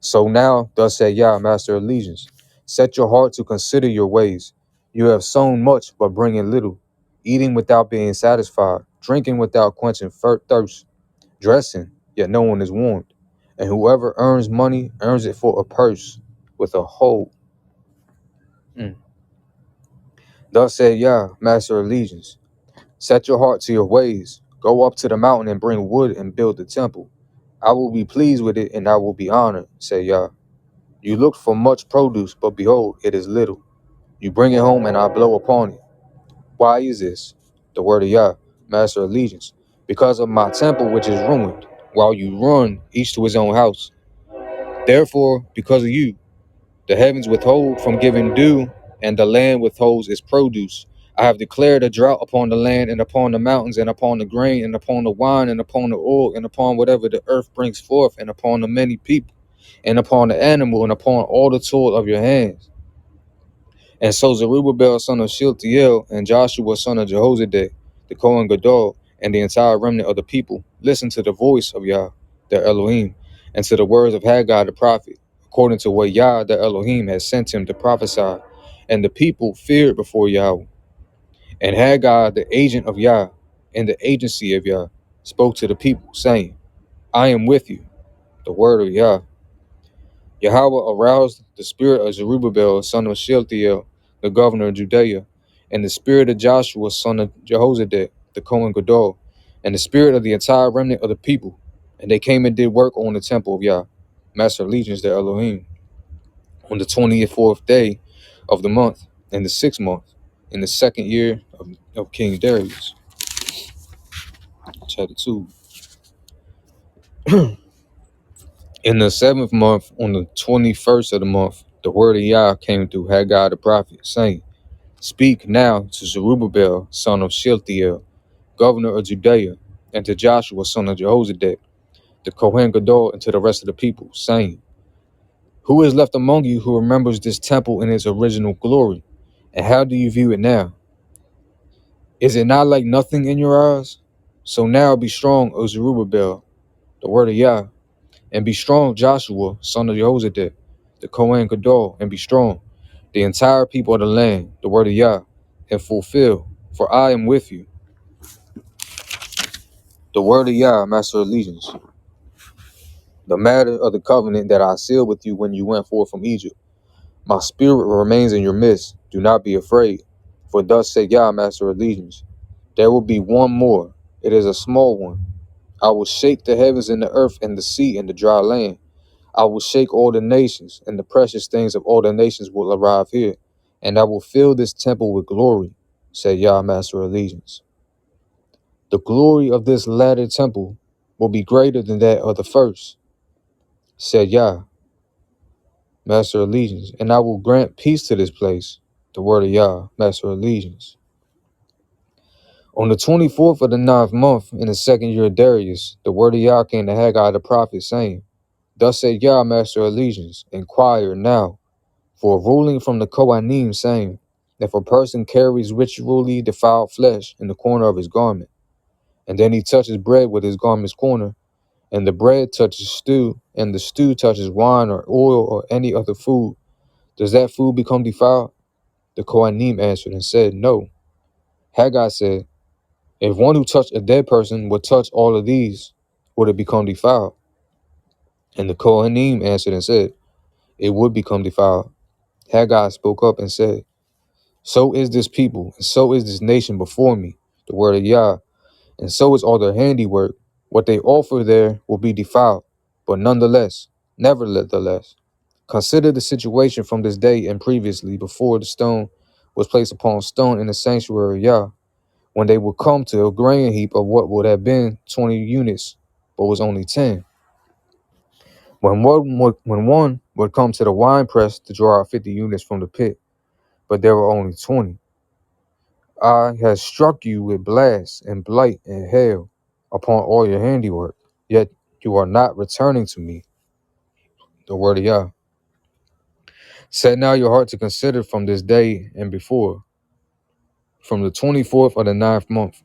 So now, thus said Yah, master of legions, set your heart to consider your ways. You have sown much, but bringing little, eating without being satisfied, drinking without quenching thirst, dressing, yet no one is warmed. And whoever earns money earns it for a purse with a hole. Thus said Yah, master of legions, set your heart to your ways. Go up to the mountain and bring wood and build the temple. I will be pleased with it and I will be honored, said Yah. You looked for much produce, but behold, it is little. You bring it home and I blow upon it. Why is this? The word of Yah, master of legions. Because of my temple which is ruined, while you run each to his own house. Therefore, because of you, the heavens withhold from giving dew, and the land withholds its produce. I have declared a drought upon the land, and upon the mountains, and upon the grain, and upon the wine, and upon the oil, and upon whatever the earth brings forth, and upon the many people, and upon the animal, and upon all the toil of your hands. And so Zerubbabel son of Shealtiel, and Joshua son of Jehozadak, the Kohen Gadol, and the entire remnant of the people listened to the voice of Yah, their Elohim, and to the words of Haggai the prophet, according to what Yah, their Elohim, had sent him to prophesy. And the people feared before Yahweh. And Haggai, the agent of Yah, and the agency of Yah, spoke to the people, saying, I am with you, the word of Yah. Yahweh aroused the spirit of Zerubbabel, son of Shealtiel, the governor of Judea, and the spirit of Joshua, son of Jehozadak, the Kohen Gadol, and the spirit of the entire remnant of the people. And they came and did work on the temple of Yah, master of legions, their Elohim, on the 24th day of the month, in the 6th month, in the second year of King Darius. Chapter 2. In the 7th month, on the 21st of the month, the word of Yah came through Haggai the prophet, saying, Speak now to Zerubbabel, son of Shealtiel, governor of Judea, and to Joshua, son of Jehozadak, the Kohen Gadol, and to the rest of the people, saying, Who is left among you who remembers this temple in its original glory? And how do you view it now? Is it not like nothing in your eyes? So now be strong, O Zerubbabel, the word of Yah, and be strong, Joshua, son of Jehozadak, the Kohen Gadol, and be strong, the entire people of the land, the word of Yah, and fulfill, for I am with you. The word of Yah, master of legions, the matter of the covenant that I sealed with you when you went forth from Egypt. My spirit remains in your midst. Do not be afraid. For thus said Yah, master of legions, there will be one more. It is a small one. I will shake the heavens and the earth and the sea and the dry land. I will shake all the nations, and the precious things of all the nations will arrive here. And I will fill this temple with glory, said Yah, master of legions. The glory of this latter temple will be greater than that of the first, said Yah, master of legions, and I will grant peace to this place, the word of Yah, master of legions. On the 24th of the ninth month, in the second year of Darius, the word of Yah came to Haggai the prophet, saying, Thus said Yah, master of legions, inquire now for a ruling from the Kohanim, saying, if a person carries ritually defiled flesh in the corner of his garment, and then he touches bread with his garment's corner, and the bread touches stew, and the stew touches wine or oil or any other food, does that food become defiled? The Kohanim answered and said, No. Haggai said, if one who touched a dead person would touch all of these, would it become defiled? And the Kohanim answered and said, it would become defiled. Haggai spoke up and said, so is this people, and so is this nation before me, the word of Yah, and so is all their handiwork. What they offer there will be defiled, but nonetheless, nevertheless, consider the situation from this day and previously before the stone was placed upon stone in the sanctuary of Yah, when they would come to a grain heap of what would have been 20 units, but was only 10. When one would come to the wine press to draw out 50 units from the pit, but there were only 20. I have struck you with blast and blight and hail upon all your handiwork, yet you are not returning to me, the word of Yah. Set now your heart to consider from this day and before, from the 24th of the ninth month,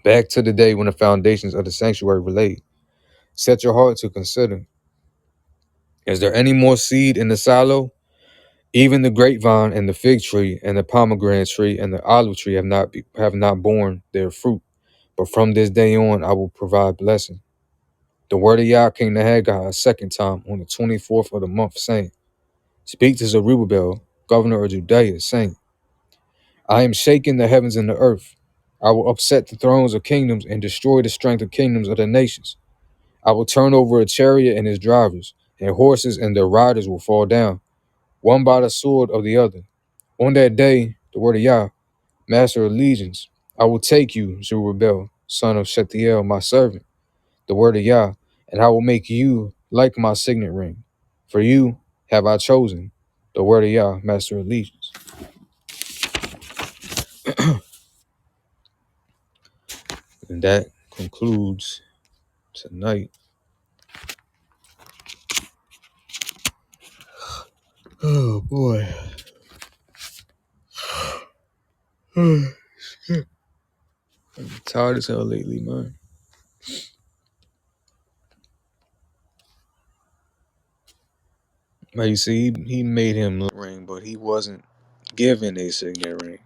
back to the day when the foundations of the sanctuary were laid. Set your heart to consider, is there any more seed in the silo? Even the grapevine and the fig tree and the pomegranate tree and the olive tree have not borne their fruit. But from this day on, I will provide blessing. The word of Yah came to Haggai a second time on the 24th of the month, saying, Speak to Zerubbabel, governor of Judea, saying, I am shaking the heavens and the earth. I will upset the thrones of kingdoms and destroy the strength of kingdoms of the nations. I will turn over a chariot and its drivers, and horses and their riders will fall down, one by the sword of the other. On that day, the word of Yah, master of legions, I will take you, Zerubbabel, son of Shealtiel, my servant, the word of Yah, and I will make you like my signet ring. For you have I chosen, the word of Yah, master of legions. And that concludes tonight. Oh boy. I'm tired as hell lately, man. Like you see, he made him a ring, but he wasn't given a signet ring.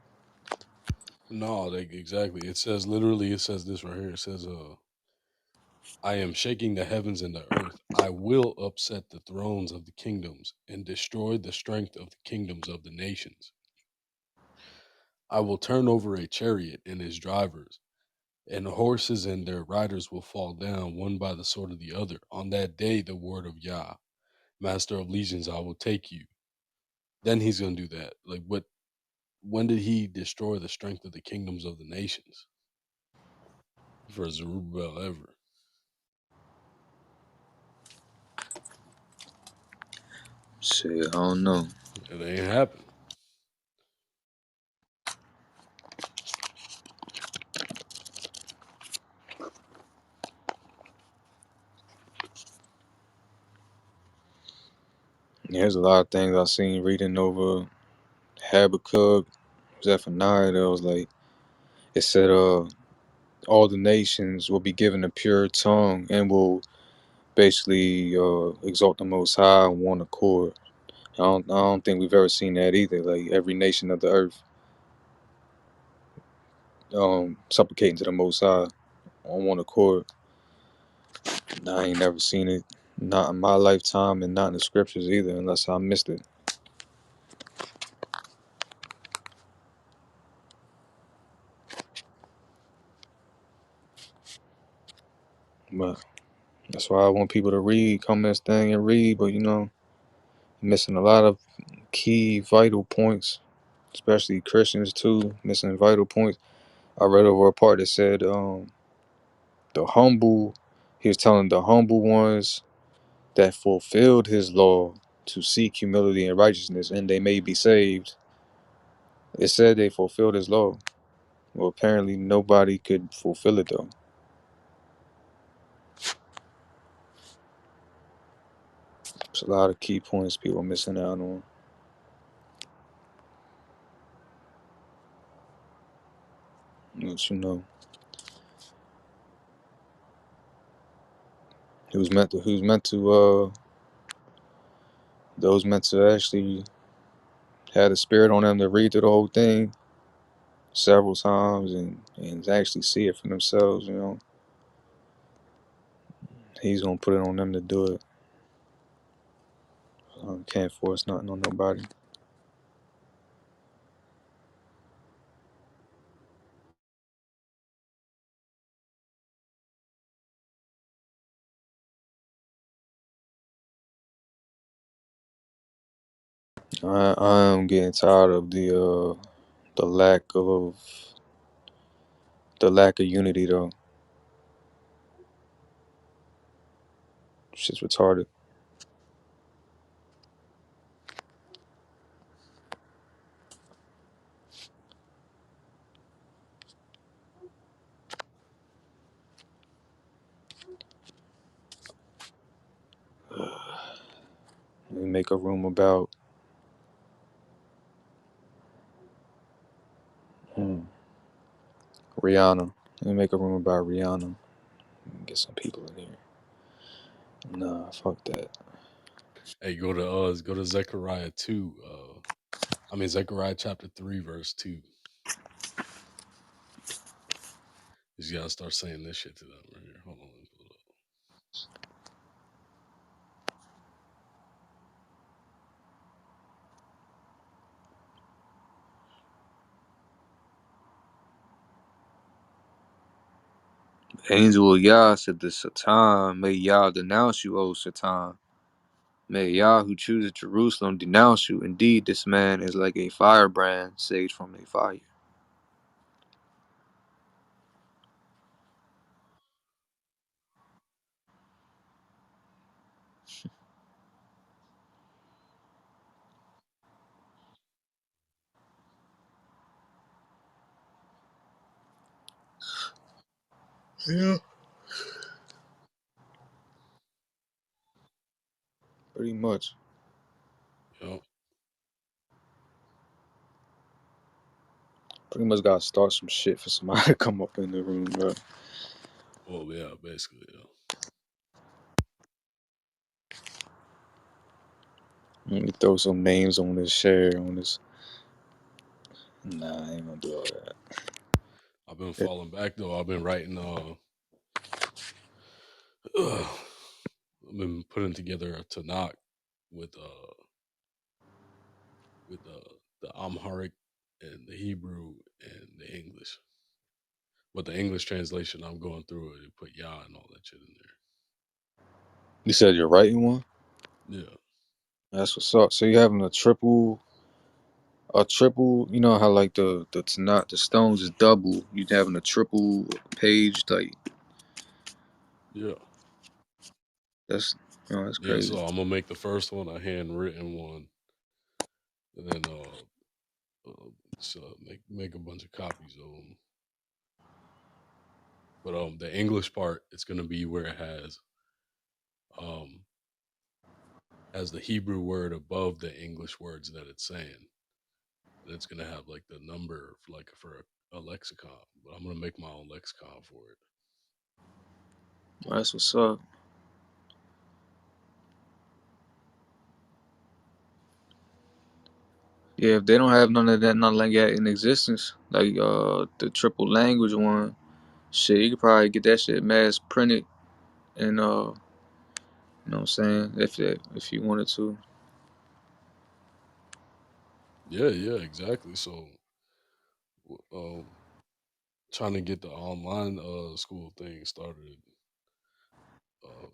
No, exactly. It says literally. It says this right here. It says, I am shaking the heavens and the earth. I will upset the thrones of the kingdoms and destroy the strength of the kingdoms of the nations. I will turn over a chariot and its drivers, and horses and their riders will fall down, one by the sword of the other. On that day, the word of Yah, master of legions, I will take you. Then he's going to do that. Like, what? When did he destroy the strength of the kingdoms of the nations? For Zerubbabel ever. Shit, I don't know. It ain't happened. There's a lot of things I've seen reading over Habakukk, ZephaniYaH. That was like, it said, all the nations will be given a pure tongue and will basically exalt the Most High in one accord. I don't think we've ever seen that either. Like every nation of the earth supplicating to the Most High on one accord. I ain't never seen it, not in my lifetime, and not in the scriptures either, unless I missed it. But that's why I want people to read, come this thing and read. But missing a lot of key vital points, especially Christians too, missing vital points. I read over a part that said the humble, he was telling the humble ones that fulfilled his law to seek humility and righteousness, and they may be saved. It said they fulfilled his law. Well, apparently nobody could fulfill it though. There's a lot of key points people are missing out on. But you know, who's meant to those meant to actually had a spirit on them to read through the whole thing several times and actually see it for themselves, you know. He's gonna put it on them to do it. Can't force nothing on nobody. I am getting tired of the lack of unity though. Shit's retarded. Let me make a room about Rihanna. Let me make a room about Rihanna. Get some people in here. Nah, fuck that. Hey, go to Zechariah 2. Zechariah chapter 3, verse 2. You just gotta start saying this shit to them right here. Hold on, let me pull it up. Angel of Yah said to Satan, may Yah denounce you, O Satan. May Yah who chooses Jerusalem denounce you. Indeed, this man is like a firebrand saved from a fire. Yeah. Pretty much. Yep. Pretty much gotta start some shit for somebody to come up in the room, bro. Well, yeah, basically, yeah. Let me throw some names on this share on this. Nah, I ain't gonna do all that. I've been falling back though. I've been writing I've been putting together a Tanakh with the Amharic and the Hebrew and the English. But the English translation, I'm going through it and put Yah and all that shit in You said you're writing one? there. Yeah, That's what's up. So you having a triple, you know how like the stones is double. You having a triple page like yeah, that's that's yeah. crazy. So I'm gonna make the first one a handwritten one, and then so make a bunch of copies of them. But the English part, it's gonna be where it um has the Hebrew word above the English words that it's saying. And it's gonna have like the number for a lexicon. But I'm gonna make my own lexicon for it. That's what's up. Yeah, if they don't have none of that, none like that in existence, like the triple language one, shit, you could probably get that shit mass printed and you know what I'm saying, if you wanted to. Yeah, yeah, exactly. So, trying to get the online school thing started, uh,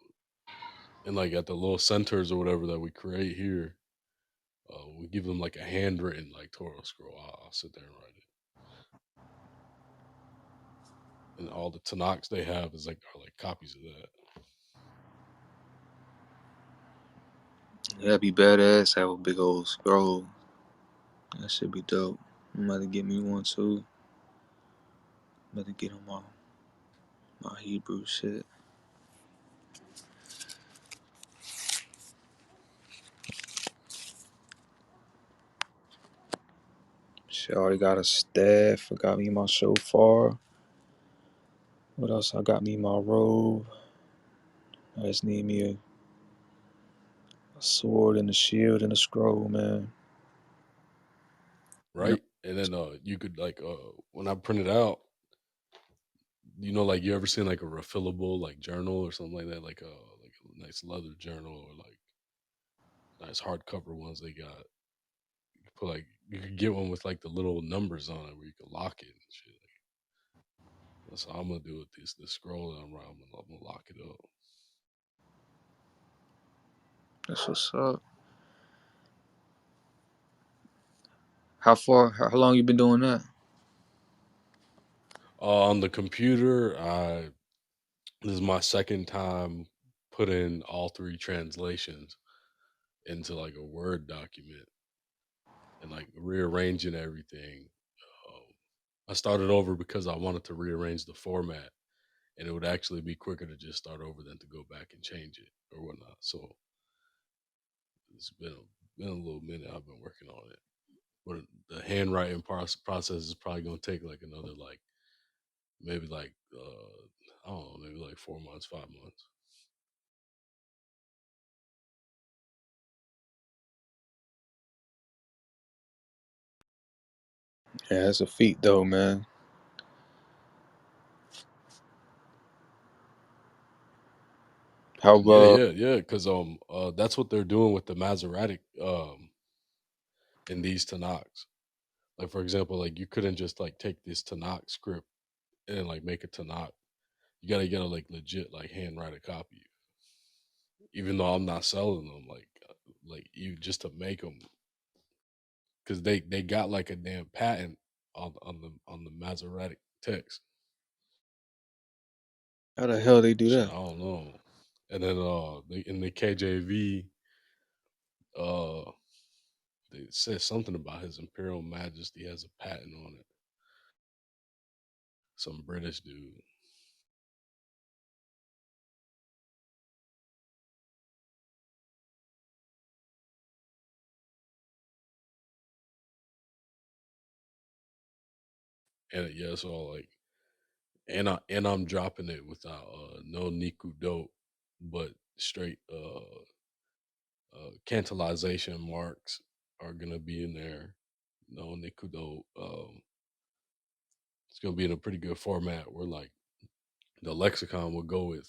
and like at the little centers or whatever that we create here, we give them like a handwritten like Torah scroll. I'll sit there and write it, and all the Tanakhs they have are like copies of that. That'd be badass. Have a big old scroll. That should be dope. I'm about to get me one too. Better get on my Hebrew shit. Shit, I already got a staff. I got me my shofar. What else? I got me my robe. I just need me a sword and a shield and a scroll, man. You know, right? And then you could like when I print it out, like you ever seen like a refillable like journal or something like a nice leather journal or like nice hardcover ones they got. You could put like you could get one with like the little numbers on it where you can lock it and shit. That's how I'm gonna do with this scroll that I'm gonna lock it up. that's what's up. How long you been doing that? On the computer, this is my second time putting all three translations into like a Word document and like rearranging everything. Um, I started over because I wanted to rearrange the format, and it would actually be quicker to just start over than to go back and change it or whatnot. So it's been a little minute I've been working on it, but the handwriting process is probably gonna take like another like maybe like I don't know, maybe like 4 months, 5 months. Yeah, it's a feat though, man. How Yeah, yeah, yeah. Because that's what they're doing with the Masoretic in these Tanakhs. Like for example, like you couldn't just like take this Tanakh script and like make a Tanakh. You gotta get a like legit like handwrite a copy. Even though I'm not selling them, like you just to make them because they got like a damn patent on the Masoretic text. how the hell they do Shit, that? I don't know. And then in the KJV, uh it says something about His Imperial Majesty has a patent on it. Some British dude. And yeah, so like and I'm dropping it without no Niku dope, but straight cantillization marks are gonna be in there. No Niku dope. It's gonna be in a pretty good format where like the lexicon will go with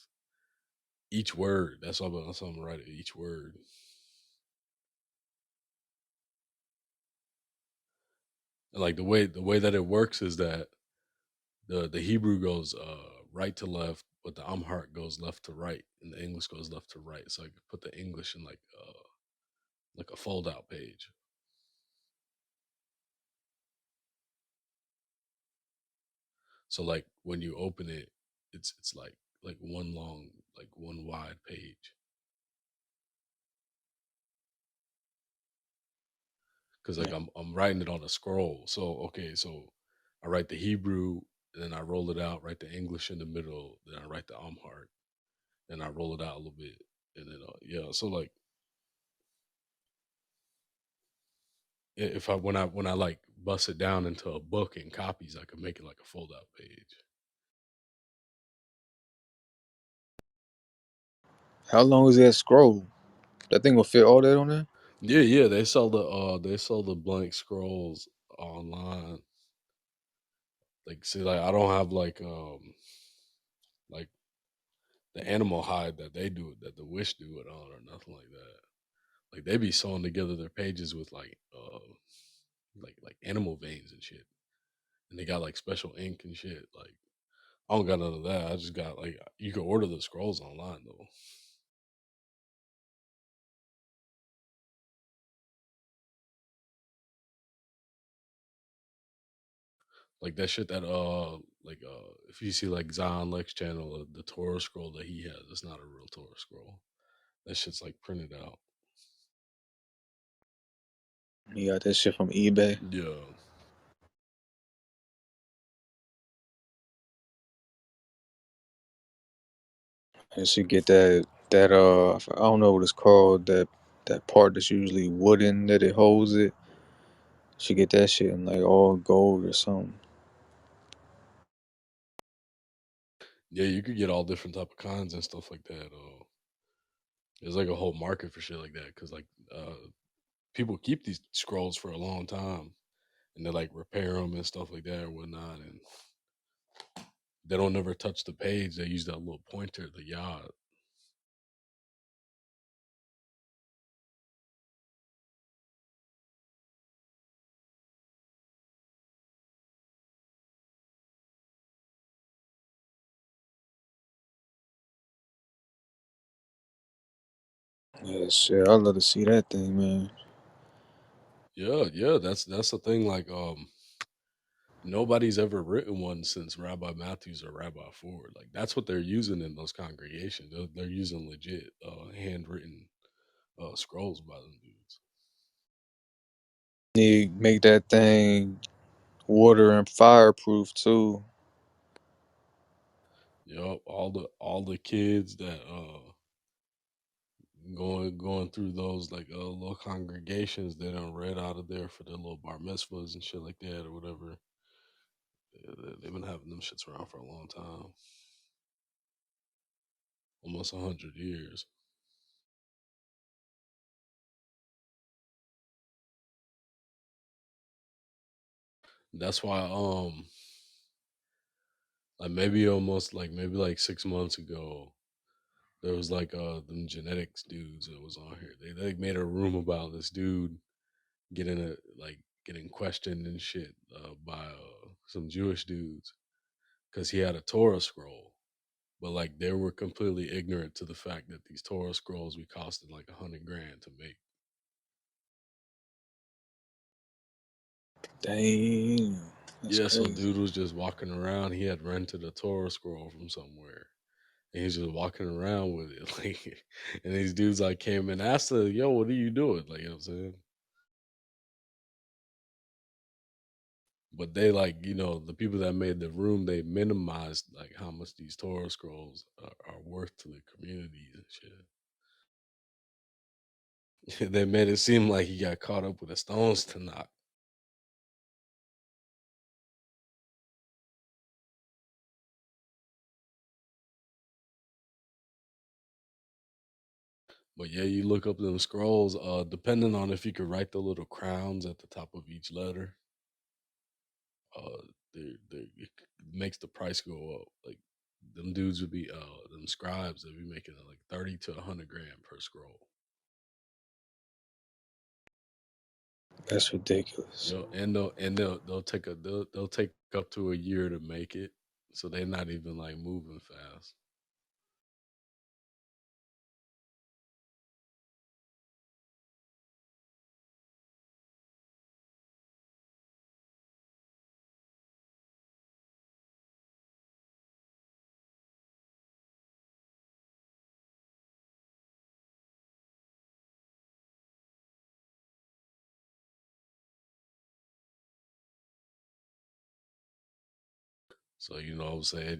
each word. That's all I'm writing each word. And like the way that it works is that the Hebrew goes right to left, but the Amharic goes left to right, and the English goes left to right. So I could put the English in like a fold out page. So like when you open it, it's like one long like one wide page because like I'm writing it on a scroll. So okay, so I write the Hebrew, then I roll it out, write the English in the middle, then I write the Amharic, then I roll it out a little bit, and then yeah. So like if I when I like bust it down into a book and copies, I could make it like a fold out page. How long is that scroll? That thing will fit all that on there? Yeah, yeah. They sell the blank scrolls online. Like see, like I don't have like the animal hide that they do that the Wish do it on or nothing like that. Like they be sewing together their pages with like animal veins and shit, and they got like special ink and shit. Like I don't got none of that. I just got like you can order the scrolls online though. Like that shit that if you see like Zion Lex channel, the Torah scroll that he has, it's not a real Torah scroll. That shit's like printed out. You got that shit from eBay. Yeah. And she get I don't know what it's called, that part that's usually wooden that it holds it. She get that shit in like all gold or something. Yeah, you could get all different type of kinds and stuff like that. There's like a whole market for shit like that because like people keep these scrolls for a long time and they like repair them and stuff like that or whatnot, and they don't never touch the page. They use that little pointer, the yod. Yeah, shit. I'd love to see that thing, man. Yeah, yeah, that's the thing. Like, nobody's ever written one since Rabbi Matthews or Rabbi Ford. Like, that's what they're using in those congregations. They're using legit handwritten scrolls by them dudes. Need make that thing water and fireproof too. Yup, all the kids that going through those like little congregations they done read out of there for their little bar mitzvahs and shit like that or whatever. They've been having them shits around for a long time, almost 100 years. That's why like maybe almost like maybe like 6 months ago there was like them genetics dudes that was on here. They like made a room about this dude getting a like getting questioned and shit by some Jewish dudes because he had a Torah scroll. But like they were completely ignorant to the fact that these Torah scrolls be costing like 100 grand to make. Damn, that's Yeah, so crazy. dude was just walking around. He had rented a Torah scroll from somewhere. And he's just walking around with it. Like and these dudes like came and asked her, yo, what are you doing? Like, you know what I'm saying? But they like, the people that made the room, they minimized like how much these Torah scrolls are worth to the communities and shit. They made it seem like he got caught up with the stones to knock. But yeah, you look up them scrolls, depending on if you could write the little crowns at the top of each letter, uh, it makes the price go up. Like them dudes would be, them scribes, they'd be making like 30 to 100 grand per scroll. That's ridiculous. And they'll take up to a year to make it, so they're not even like moving fast. So you know what I'm saying?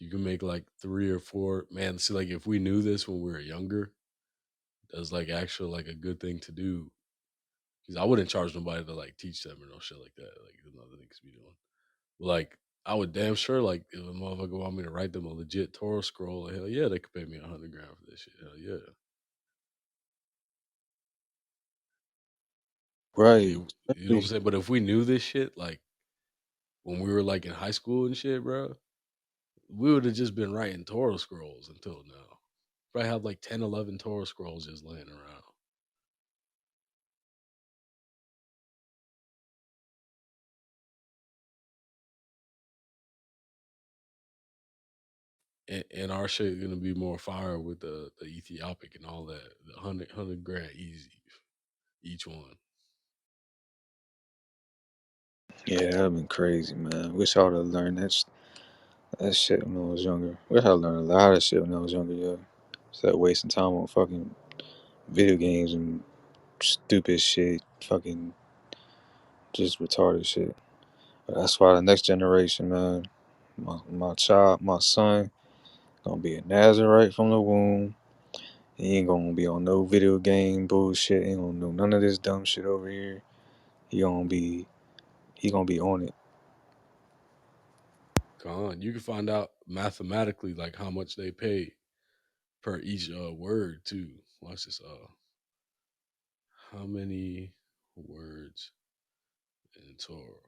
You can make like three or four. Man, see, like if we knew this when we were younger, that's like actually like a good thing to do. Because I wouldn't charge nobody to like teach them or no shit like that. Like there's nothing niggas be doing. But, like I would damn sure like if a motherfucker want me to write them a legit Torah scroll, hell yeah, they could pay me 100 grand for this shit. Hell yeah. Right. You know what I'm Especially- saying? But if we knew this shit, like when we were like in high school and shit, bro, we would have just been writing Torah scrolls until now. Probably have like 10, 11 Torah scrolls just laying around. And our shit gonna be more fire with the Ethiopic and all that. The 100 grand easy each one. Yeah, that'd been crazy, man. Wish I would have learned that shit when I was younger. Wish I learned a lot of shit when I was younger, yeah. Instead of wasting time on fucking video games and stupid shit, fucking just retarded shit. But that's why the next generation, man, my child, my son, Gonna be a Nazarite from the womb. He ain't gonna be on no video game bullshit. He ain't gonna know none of this dumb shit over here. He gonna be he gonna be on it. Come on, you can find out mathematically like how much they pay per each word too. Watch this. How many words in Torah?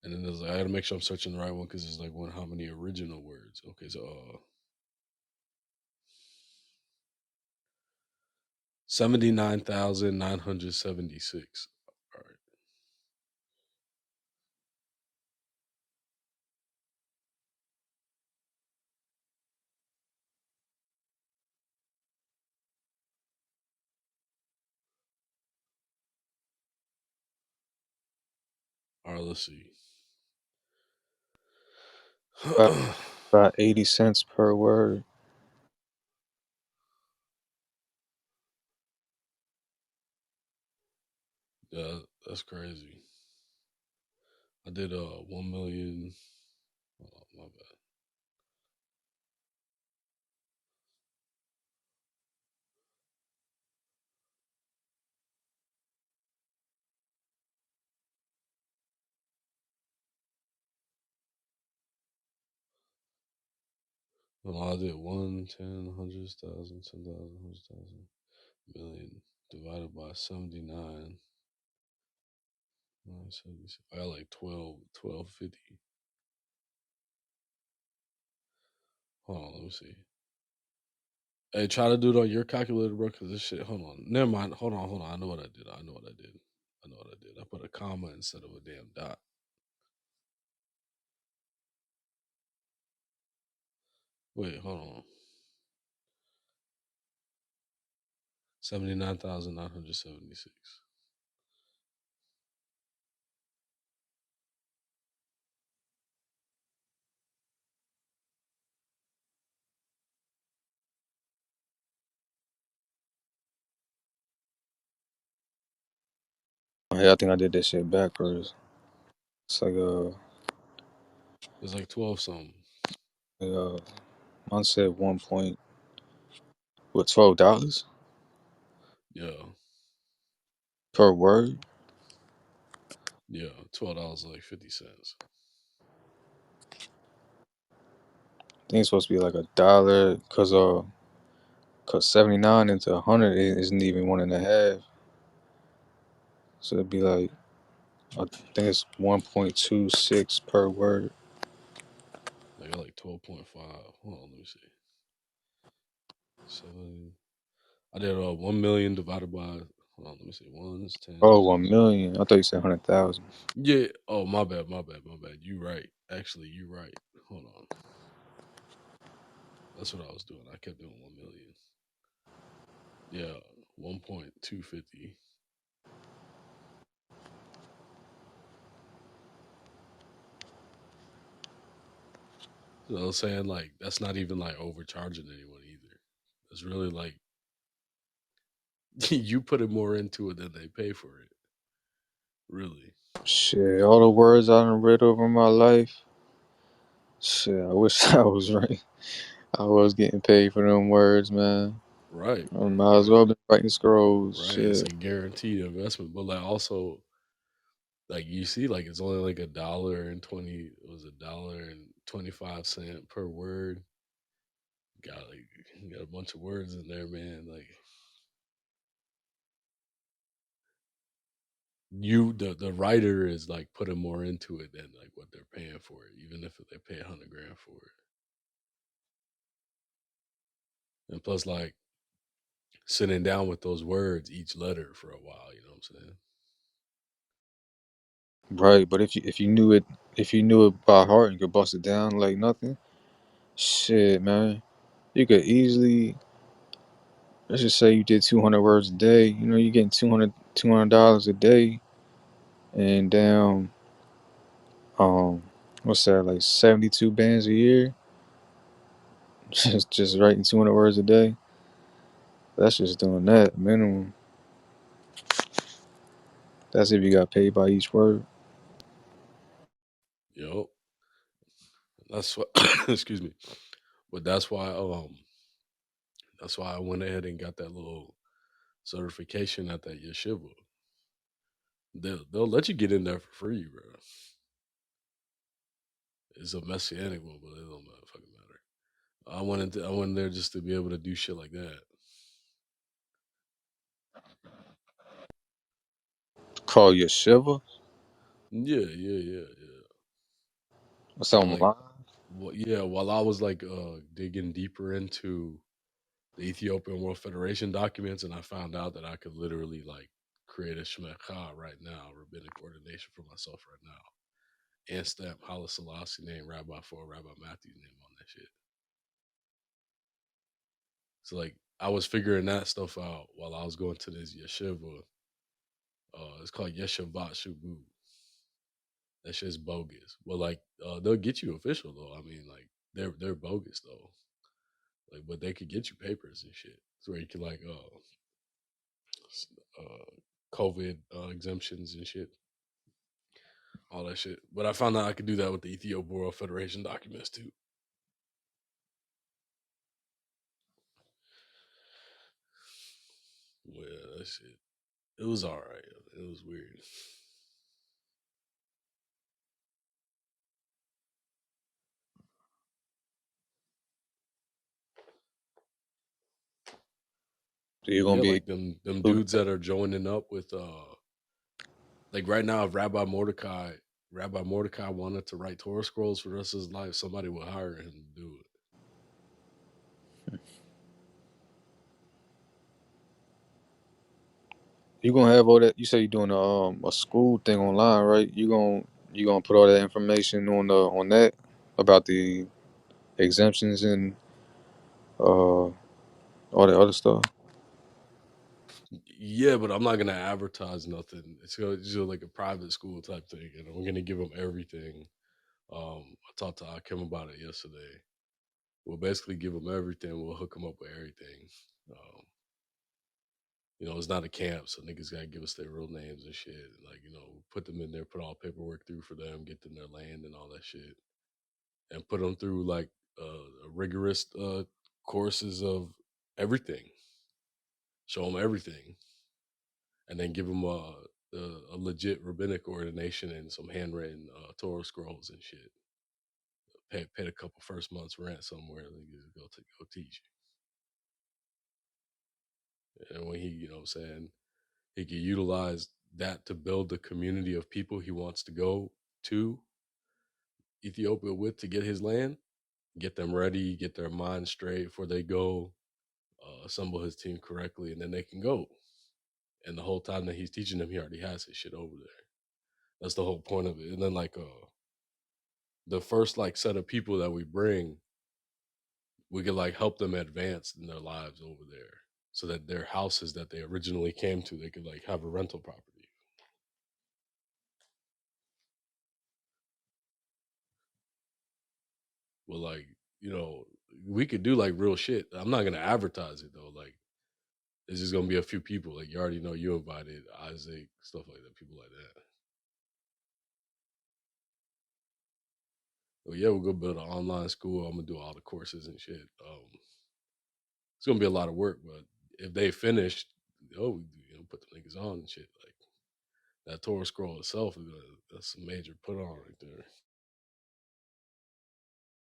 And then there's like, I gotta make sure I'm searching the right one because it's like one how many original words. Okay, so 79,976. All right. All right, let's see. About, about 80 cents per word. Yeah, that's crazy. I did 1 million. Hold on, my bad. Well, I did 1, 10, hundreds, thousand, 10,000, hundreds, thousand, million divided by 79. 976. I got like 1250. Hold on, let me see. Hey, try to do it on your calculator, bro, because this shit, hold on. Never mind. Hold on. I know what I did. I know what I did. I know what I did. I put a comma instead of a damn dot. Wait, hold on. 79,976. Hey, I think I did that shit backwards. It's It's like 12 something. like mine said 1 point what $12 Yeah. per word. Yeah. $12 like 50 cents. I think it's supposed to be like $1 cause 79 into 100 isn't even 1.5. So it'd be like I think it's 1.26 per word. I got like 12.5. Hold on, let me see. 7. I did 1 million divided by, hold on, let me see. Ones, Oh, tens. 1 million. I thought you said 100,000. Yeah. Oh, my bad. My bad. My bad. You right. Actually, you right. Hold on. That's what I was doing. I kept doing 1 million. Yeah. 1.250. So I was saying like that's not even like overcharging anyone either. It's really like you put it more into it than they pay for it. Really. Shit, all the words I done read over my life. Shit, I wish I was right. I was getting paid for them words, man. Right. I might as Right. well been writing scrolls. Right. It's Shit. a guaranteed investment. But like also like you see like it's only like $1.25 per word. Got a bunch of words in there, man. Like the writer is like putting more into it than like what they're paying for it, even if they pay 100 grand for it. And plus like sitting down with those words, each letter for a while, you know what I'm saying? Right, but if you knew it by heart and could bust it down like nothing, shit, man, you could easily. Let's just say you did 200 words a day. You know, you're getting $200 a day, and down, what's that, like 72 bands a year? Just writing 200 words a day. That's just doing that minimum. That's if you got paid by each word. Yup. That's what excuse me. But that's why I went ahead and got that little certification at that yeshiva. They'll let you get in there for free, bro. It's a messianic one, but it don't fucking matter. I went there just to be able to do shit like that. Call your shiver Yeah, yeah, yeah, yeah. or something Like, online. well, yeah. While I was like digging deeper into the Ethiopian World Federation documents, and I found out that I could literally like create a shmekha right now, rabbinic ordination for myself right now, and stamp Haile Selassie name, Rabbi for Rabbi Matthew's name on that shit. So like I was figuring that stuff out while I was going to this yeshiva. It's called Yeshivat Shubu. That shit's bogus. Well, like they'll get you official though. I mean, like they're bogus though. Like, but they could get you papers and shit. So where you can like COVID exemptions and shit, all that shit. But I found out I could do that with the Ethiopian World Federation documents too. Well, yeah, that shit. It was all right. It was weird. So you're gonna Yeah, be like them included. dudes that are joining up with like right now, if Rabbi Mordecai wanted to write Torah scrolls for the rest of his life, somebody would hire him to do it. You gonna have all that? You say you're doing a school thing online, right? You gonna put all that information on the on that about the exemptions and all that other stuff. Yeah, but I'm not gonna advertise nothing. It's like a private school type thing, and we're gonna give them everything. I talked to Akim about it yesterday. We'll basically give them everything. We'll hook them up with everything. Um, it's not a camp, so niggas gotta give us their real names and shit. Like, put them in there, put all paperwork through for them, get them their land and all that shit, and put them through like rigorous courses of everything. Show them everything, and then give them a legit rabbinic ordination and some handwritten Torah scrolls and shit. Paid a couple first months rent somewhere. Niggas go teach. And when he, what I'm saying, he can utilize that to build the community of people he wants to go to Ethiopia with to get his land, get them ready, get their minds straight before they go, assemble his team correctly, and then they can go. And the whole time that he's teaching them, he already has his shit over there. That's the whole point of it. And then like the first like set of people that we bring, we could like help them advance in their lives over there, so that their houses that they originally came to, they could like have a rental property. Well, like, you know, we could do like real shit. I'm not gonna advertise it though. Like, it's just gonna be a few people. Like, you already know you invited Isaac, stuff like that, people like that. Well, yeah, we'll go build an online school. I'm gonna do all the courses and shit. It's gonna be a lot of work, but if they finish, put the niggas on and shit. Like that Torah scroll itself that's a major put on right there.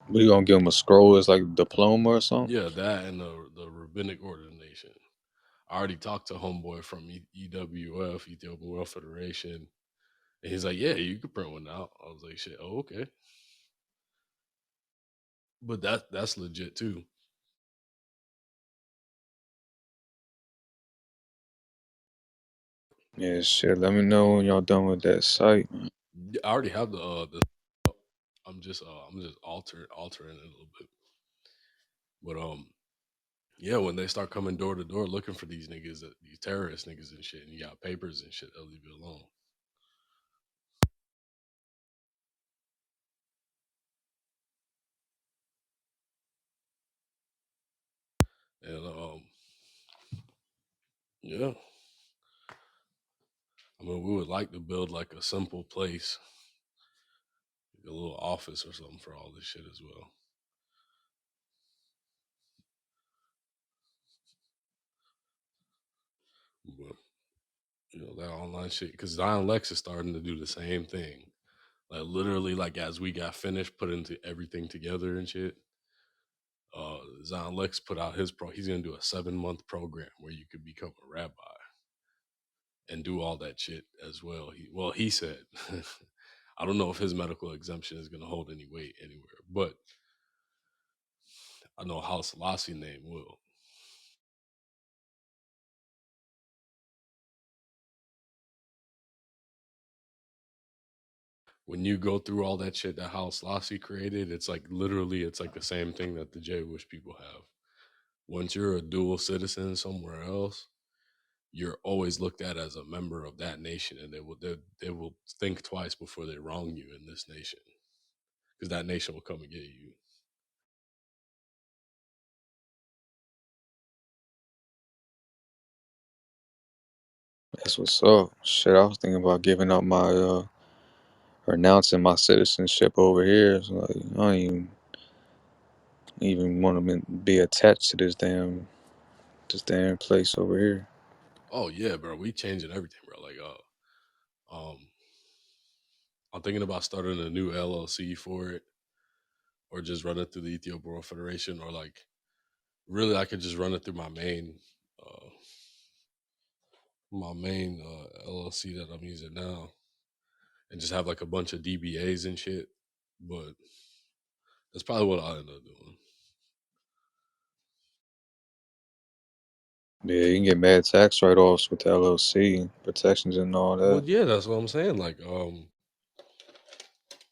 What you gonna give them a scroll as like a diploma or something? Yeah, that and the rabbinic ordination. I already talked to homeboy from EWF, Ethiopian World Federation, and he's like, "Yeah, you could print one out." I was like, "Shit, oh, okay." But that's legit too. Yeah, shit. Let me know when y'all done with that site. Yeah, I already have the. I'm just altering it a little bit. But yeah, when they start coming door to door looking for these niggas, these terrorist niggas and shit, and you got papers and shit, they'll leave you alone. And yeah, I mean, we would like to build like a simple place, a little office or something for all this shit as well. But that online shit, because Zion Lex is starting to do the same thing. Like literally, like as we got finished putting everything together and shit, Zion Lex put out his He's gonna do a 7-month program where you could become a rabbi and do all that shit as well. He said, I don't know if his medical exemption is gonna hold any weight anywhere, but I know how Selassie name will. When you go through all that shit that Haile Selassie created, it's like literally, it's like the same thing that the Jewish people have. Once you're a dual citizen somewhere else, you're always looked at as a member of that nation, and they will think twice before they wrong you in this nation, because that nation will come and get you. That's what's up. Shit, I was thinking about giving up my renouncing my citizenship over here. So like, I don't even want to be attached to this damn place over here. Oh yeah, bro, we changing everything, bro. Like, I'm thinking about starting a new LLC for it, or just run it through the Ethiopian World Federation, or like really, I could just run it through uh, my main LLC that I'm using now, and just have like a bunch of DBAs and shit. But that's probably what I'll end up doing. Yeah, you can get mad tax write-offs with the LLC protections and all Well, that. yeah, that's what I'm saying. Like,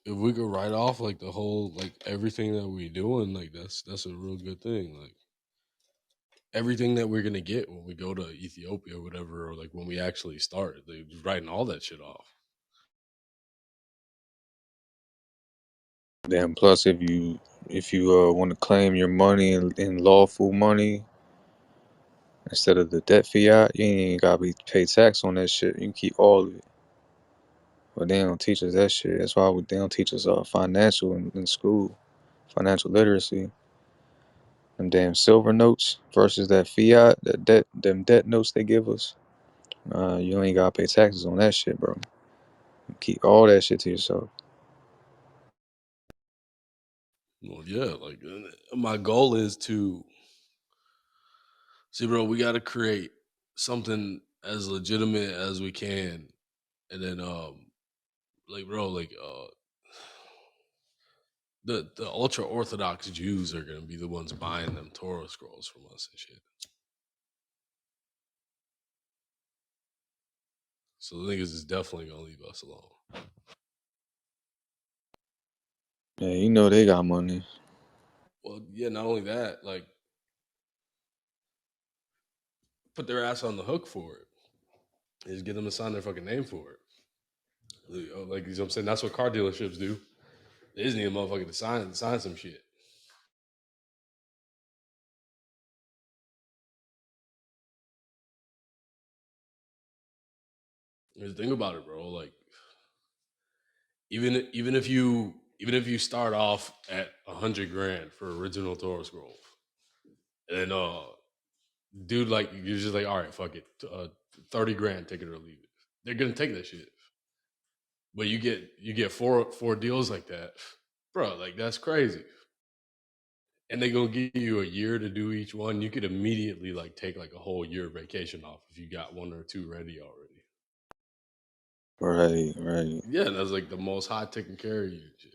if we could write off like the whole, like everything that we doing, like that's a real good thing. Like everything that we're gonna get when we go to Ethiopia or whatever, or like when we actually start, they just writing all that shit off. Then plus, if you want to claim your money in lawful money instead of the debt fiat, you ain't gotta pay tax on that shit. You can keep all of it. But they don't teach us that shit. That's why they don't teach us financial in school, financial literacy. Them damn silver notes versus that fiat, them debt notes they give us. You ain't gotta pay taxes on that shit, bro. You keep all that shit to yourself. Well, yeah, like my goal is to see, bro. We got to create something as legitimate as we can, and then like bro, like the ultra orthodox Jews are gonna be the ones buying them Torah scrolls from us and shit. So the niggas is definitely gonna leave us alone. Yeah, you know they got money. Well, yeah, not only that, like put their ass on the hook for it. Just get them to sign their fucking name for it. Like, you know what I'm saying? That's what car dealerships do. They just need a motherfucker to sign some shit. Just think about it, bro. Like, even if you start off at 100 grand for original Torah scrolls, and then dude, like you're just like, all right, fuck it, 30 grand, take it or leave it. They're gonna take that shit. But you get four deals like that, bro. Like that's crazy. And they gonna give you a year to do each one. You could immediately like take like a whole year vacation off if you got one or two ready already. Right, right. Yeah, and that's like the most high taking care of you and shit.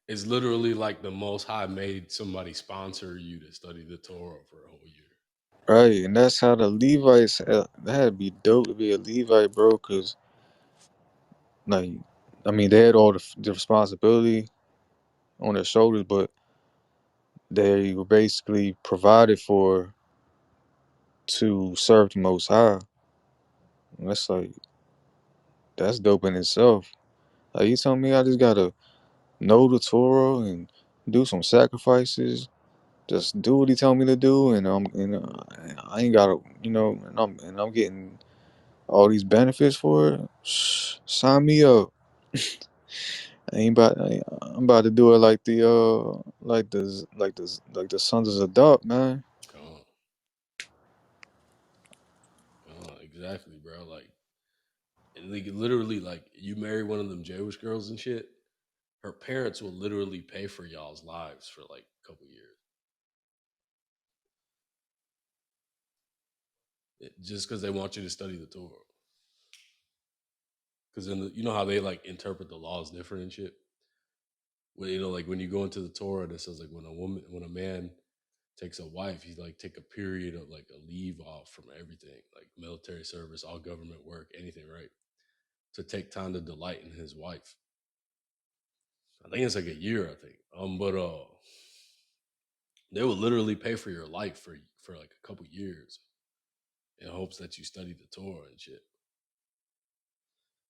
It's literally like the most high made somebody sponsor you to study the Torah for a whole year. Right, and that's how the Levites, that had to be dope to be a Levite, bro, because, like, I mean, they had all the responsibility on their shoulders, but they were basically provided for to serve the Most High. And that's dope in itself. Like, you telling me I just gotta know the Torah and do some sacrifices, just do what he tell me to do, and I ain't gotta, and I'm getting all these benefits for it. Sign me up. I'm about to do it like the sons of Zadok, man. Gone, gone, exactly, bro. Like, and like, literally, like, you marry one of them Jewish girls and shit. Her parents will literally pay for y'all's lives for like a couple years, just because they want you to study the Torah. Because then you know how they like interpret the laws different and shit. Well, you know, like when you go into the Torah, it says like when a man takes a wife, he like take a period of like a leave off from everything, like military service, all government work, anything, right? To take time to delight in his wife. I think it's like a year, I think. But they will literally pay for your life for like a couple years in hopes that you study the Torah and shit.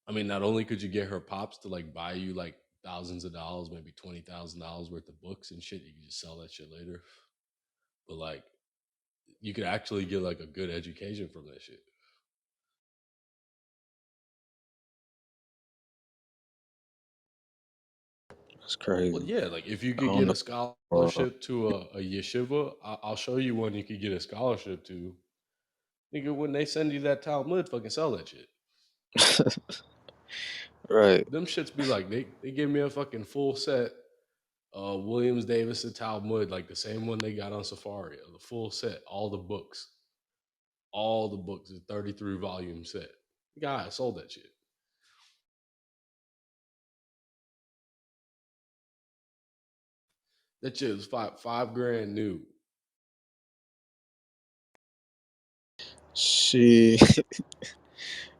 I mean, not only could you get her pops to like buy you like thousands of dollars, maybe $20,000 worth of books and shit, you can just sell that shit later. But like, you could actually get like a good education from that shit. That's Well, crazy. yeah, like if you I could don't get know. a scholarship to a yeshiva, I'll show you one you could get a scholarship to. Nigga, when they send you that Talmud, fucking sell that shit. Right. Them shits be like, they give me a fucking full set Williams Davis and Talmud, like the same one they got on Safari, the full set, all the books, a 33 volume set. Guy, I sold that shit. That shit was five grand new. Shit.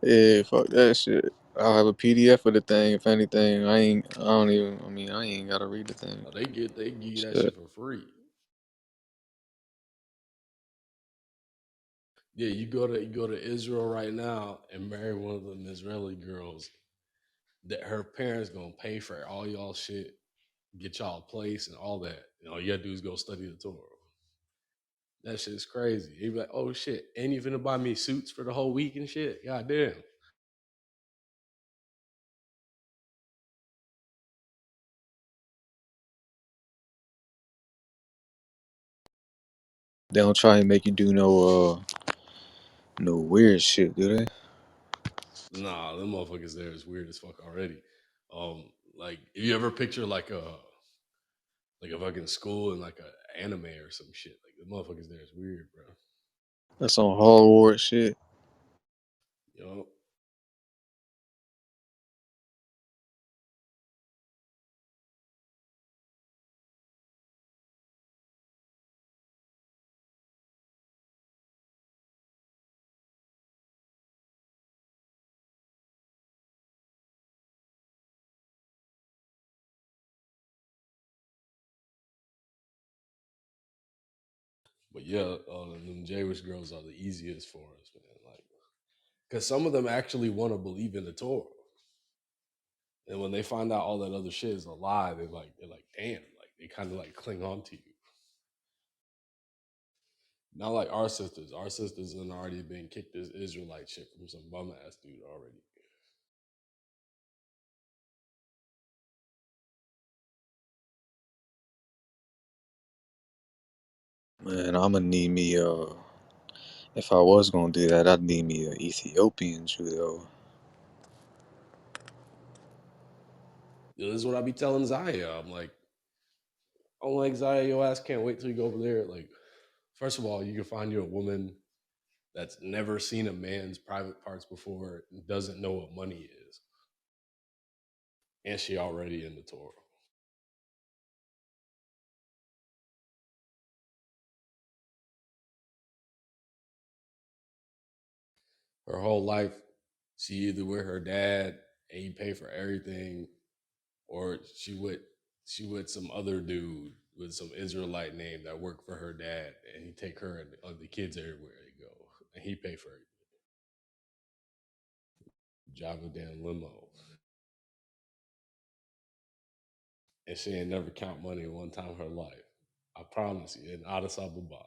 Yeah, fuck that shit. I'll have a PDF of the thing. If anything, I don't even. I mean, I ain't gotta read the thing. Oh, they give you that Shit. shit for free. Yeah, you go to Israel right now and marry one of them Israeli girls. That her parents gonna pay for all y'all shit, get y'all a place and all that. And all you gotta do is go study the Torah. That shit's crazy. He be like, oh shit, and you finna buy me suits for the whole week and shit? God damn. They don't try and make you do no weird shit, do they? Nah, them motherfuckers there is weird as fuck already. Like if you ever picture like a fucking school in like a anime or some shit, like the motherfuckers there is weird, bro. That's on Hogwarts shit. You know? But yeah, them Jewish girls are the easiest for us, man. Like, because some of them actually want to believe in the Torah, and when they find out all that other shit is a lie, they're like, damn, like they kind of like cling on to you. Not like our sisters. Our sisters have already been kicked this Israelite shit from some bum ass dude already. Man, I'm gonna need me if I was gonna do that, I'd need me a Ethiopian Jew though. You know, this is what I be telling Zaya. I'm like Zaya, your ass can't wait till you go over there. Like, first of all, you can find you a woman that's never seen a man's private parts before and doesn't know what money is, and she already in the Torah. Her whole life, she either with her dad and he pay for everything, or she with some other dude with some Israelite name that worked for her dad, and he take her and the kids everywhere they go, and he pay for it. Drive a damn limo, and she ain't never count money one time in her life. I promise you, in Addis Ababa.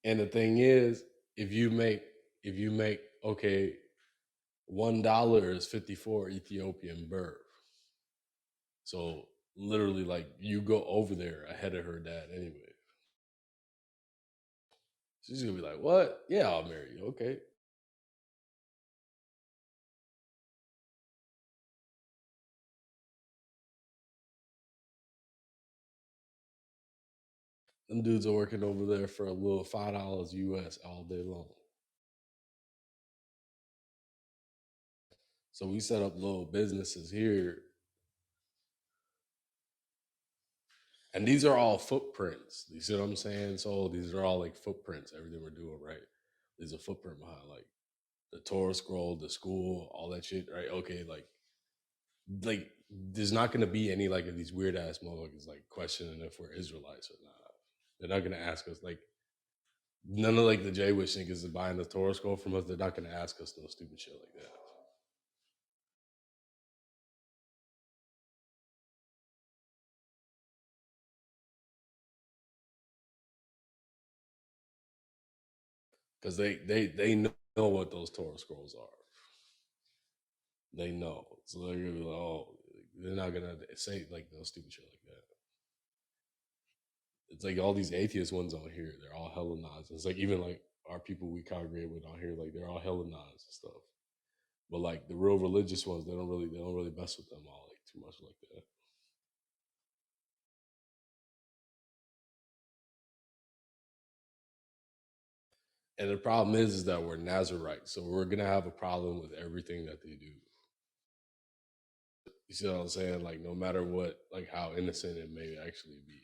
And the thing is, if you make okay, $1 is 54 Ethiopian birr. So literally, like, you go over there ahead of her dad anyway. She's gonna be like, "What? Yeah, I'll marry you." Okay. Them dudes are working over there for a little $5 US all day long. So we set up little businesses here, and these are all footprints. You see what I'm saying? So these are all like footprints. Everything we're doing, right? There's a footprint behind, like, the Torah scroll, the school, all that shit, right? Okay, like there's not gonna be any like of these weird ass motherfuckers like questioning if we're Israelites or not. They're not gonna ask us like none of like the J-Wish niggas is buying the Torah scroll from us. They're not gonna ask us no stupid shit like that. Because they know what those Torah scrolls are. They know, so they're gonna be like, oh, they're not gonna say like no stupid shit like that. It's like all these atheist ones on here, they're all Hellenized. It's like even like our people we congregate with on here, like they're all Hellenized and stuff. But like the real religious ones, they don't really mess with them all like too much like that. And the problem is that we're Nazarites, so we're gonna have a problem with everything that they do. You see what I'm saying? Like no matter what, like how innocent it may actually be.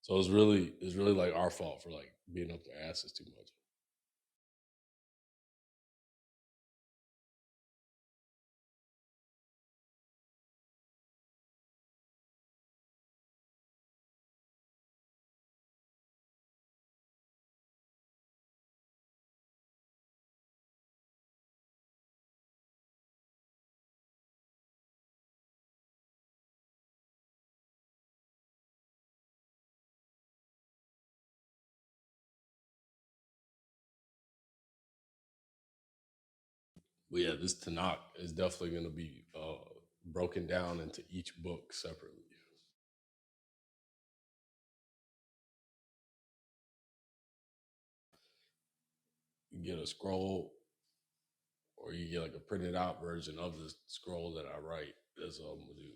So it's really like our fault for like being up their asses too much. But yeah, this Tanakh is definitely going to be broken down into each book separately. You get a scroll, or you get like a printed out version of the scroll that I write. That's all I'm gonna do.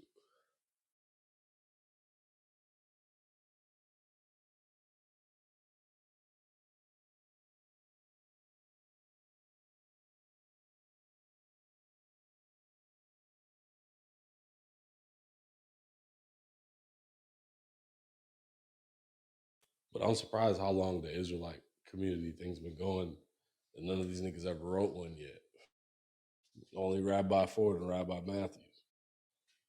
But I'm surprised how long the Israelite community thing's been going, and none of these niggas ever wrote one yet. Only Rabbi Ford and Rabbi Matthews.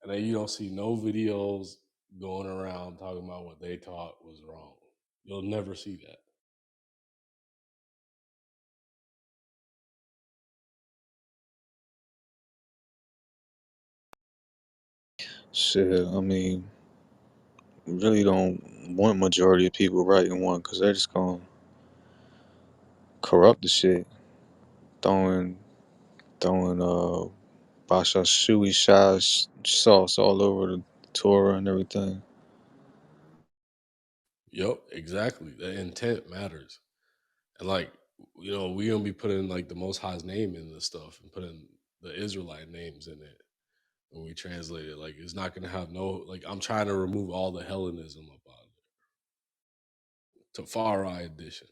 And then you don't see no videos going around talking about what they taught was wrong. You'll never see that. Shit, I mean, really don't want majority of people writing one because they're just gonna corrupt the shit, throwing Basha Shui Shai sauce all over the Torah and everything. Yep, exactly. The intent matters. And like, we gonna be putting like the Most High's name in this stuff and putting the Israelite names in it when we translate it. Like, it's not gonna have no like. I'm trying to remove all the Hellenism up out of it. Tafari edition.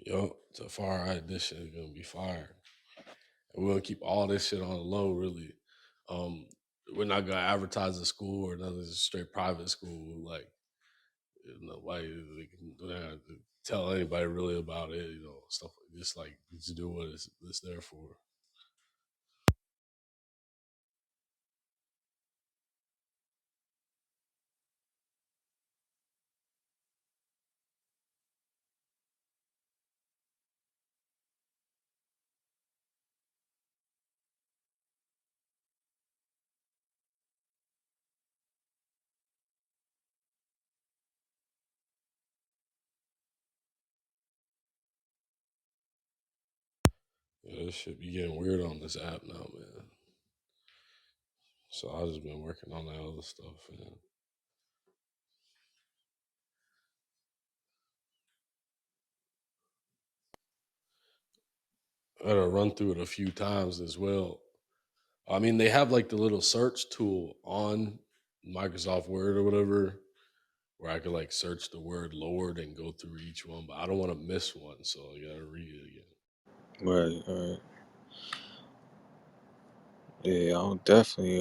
Yup, Tafari edition is gonna be fire. And we're gonna keep all this shit on the low, really. Um, we're not gonna advertise the school or nothing. It's a straight private school. Like, nobody they don't have to tell anybody really about it. Stuff like just like just do what it's there for. Yeah, this shit be getting weird on this app now, man. So I just been working on that other stuff, and I had to run through it a few times as well. I mean, they have like the little search tool on Microsoft Word or whatever, where I could like search the word Lord and go through each one, but I don't want to miss one, so I gotta read it again. Right, right. Yeah, I'll definitely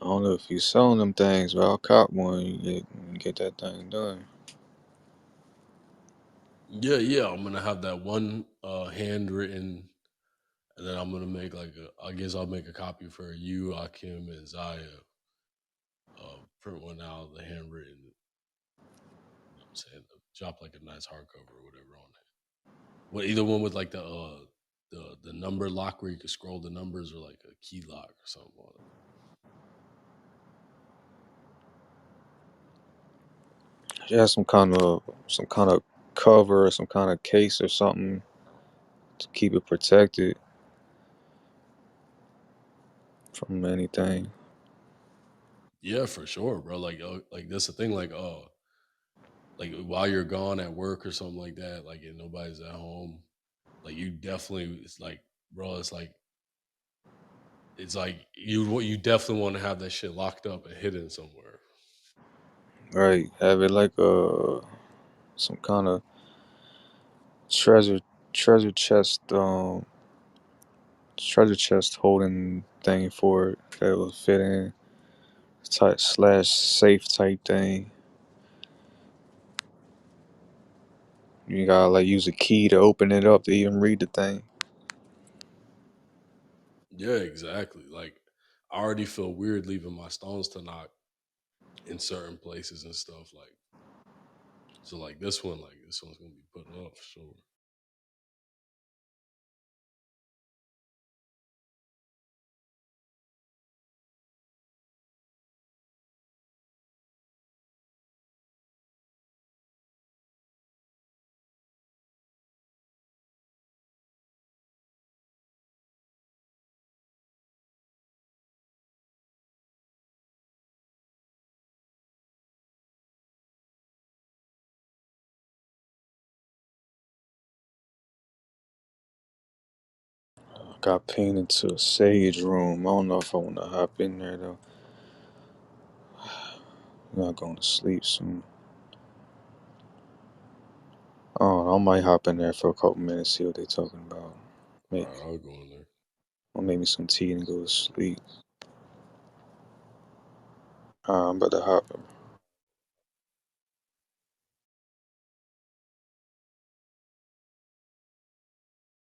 I don't know if you selling them things, but I'll cop one. You get that thing done. Yeah, yeah, I'm gonna have that one handwritten, and then I'm gonna make I guess I'll make a copy for you, Akim, and Zaya. Print one out, the handwritten. I'm saying, drop like a nice hardcover or whatever on it. Well, either one with like the number lock where you can scroll the numbers, or like a key lock or something on it. Yeah, some kind of cover or some kind of case or something to keep it protected from anything. Yeah, for sure, bro. Like that's the thing. Like while you're gone at work or something like that, like and nobody's at home, like you definitely, it's like, bro, it's like you definitely want to have that shit locked up and hidden somewhere. Right. Have it like some kind of treasure treasure chest treasure chest holding thing for it that will fit in type slash safe type thing. You gotta like use a key to open it up to even read the thing. Yeah, exactly. Like I already feel weird leaving my stones to knock in certain places and stuff. Like this one's gonna be put up for sure. Got pinged into a sage room. I don't know if I wanna hop in there though. I'm not going to sleep soon. I don't know, I might hop in there for a couple minutes, see what they talking about. All Make right, I'll go in there. or maybe some tea and go to sleep. I'm about to hop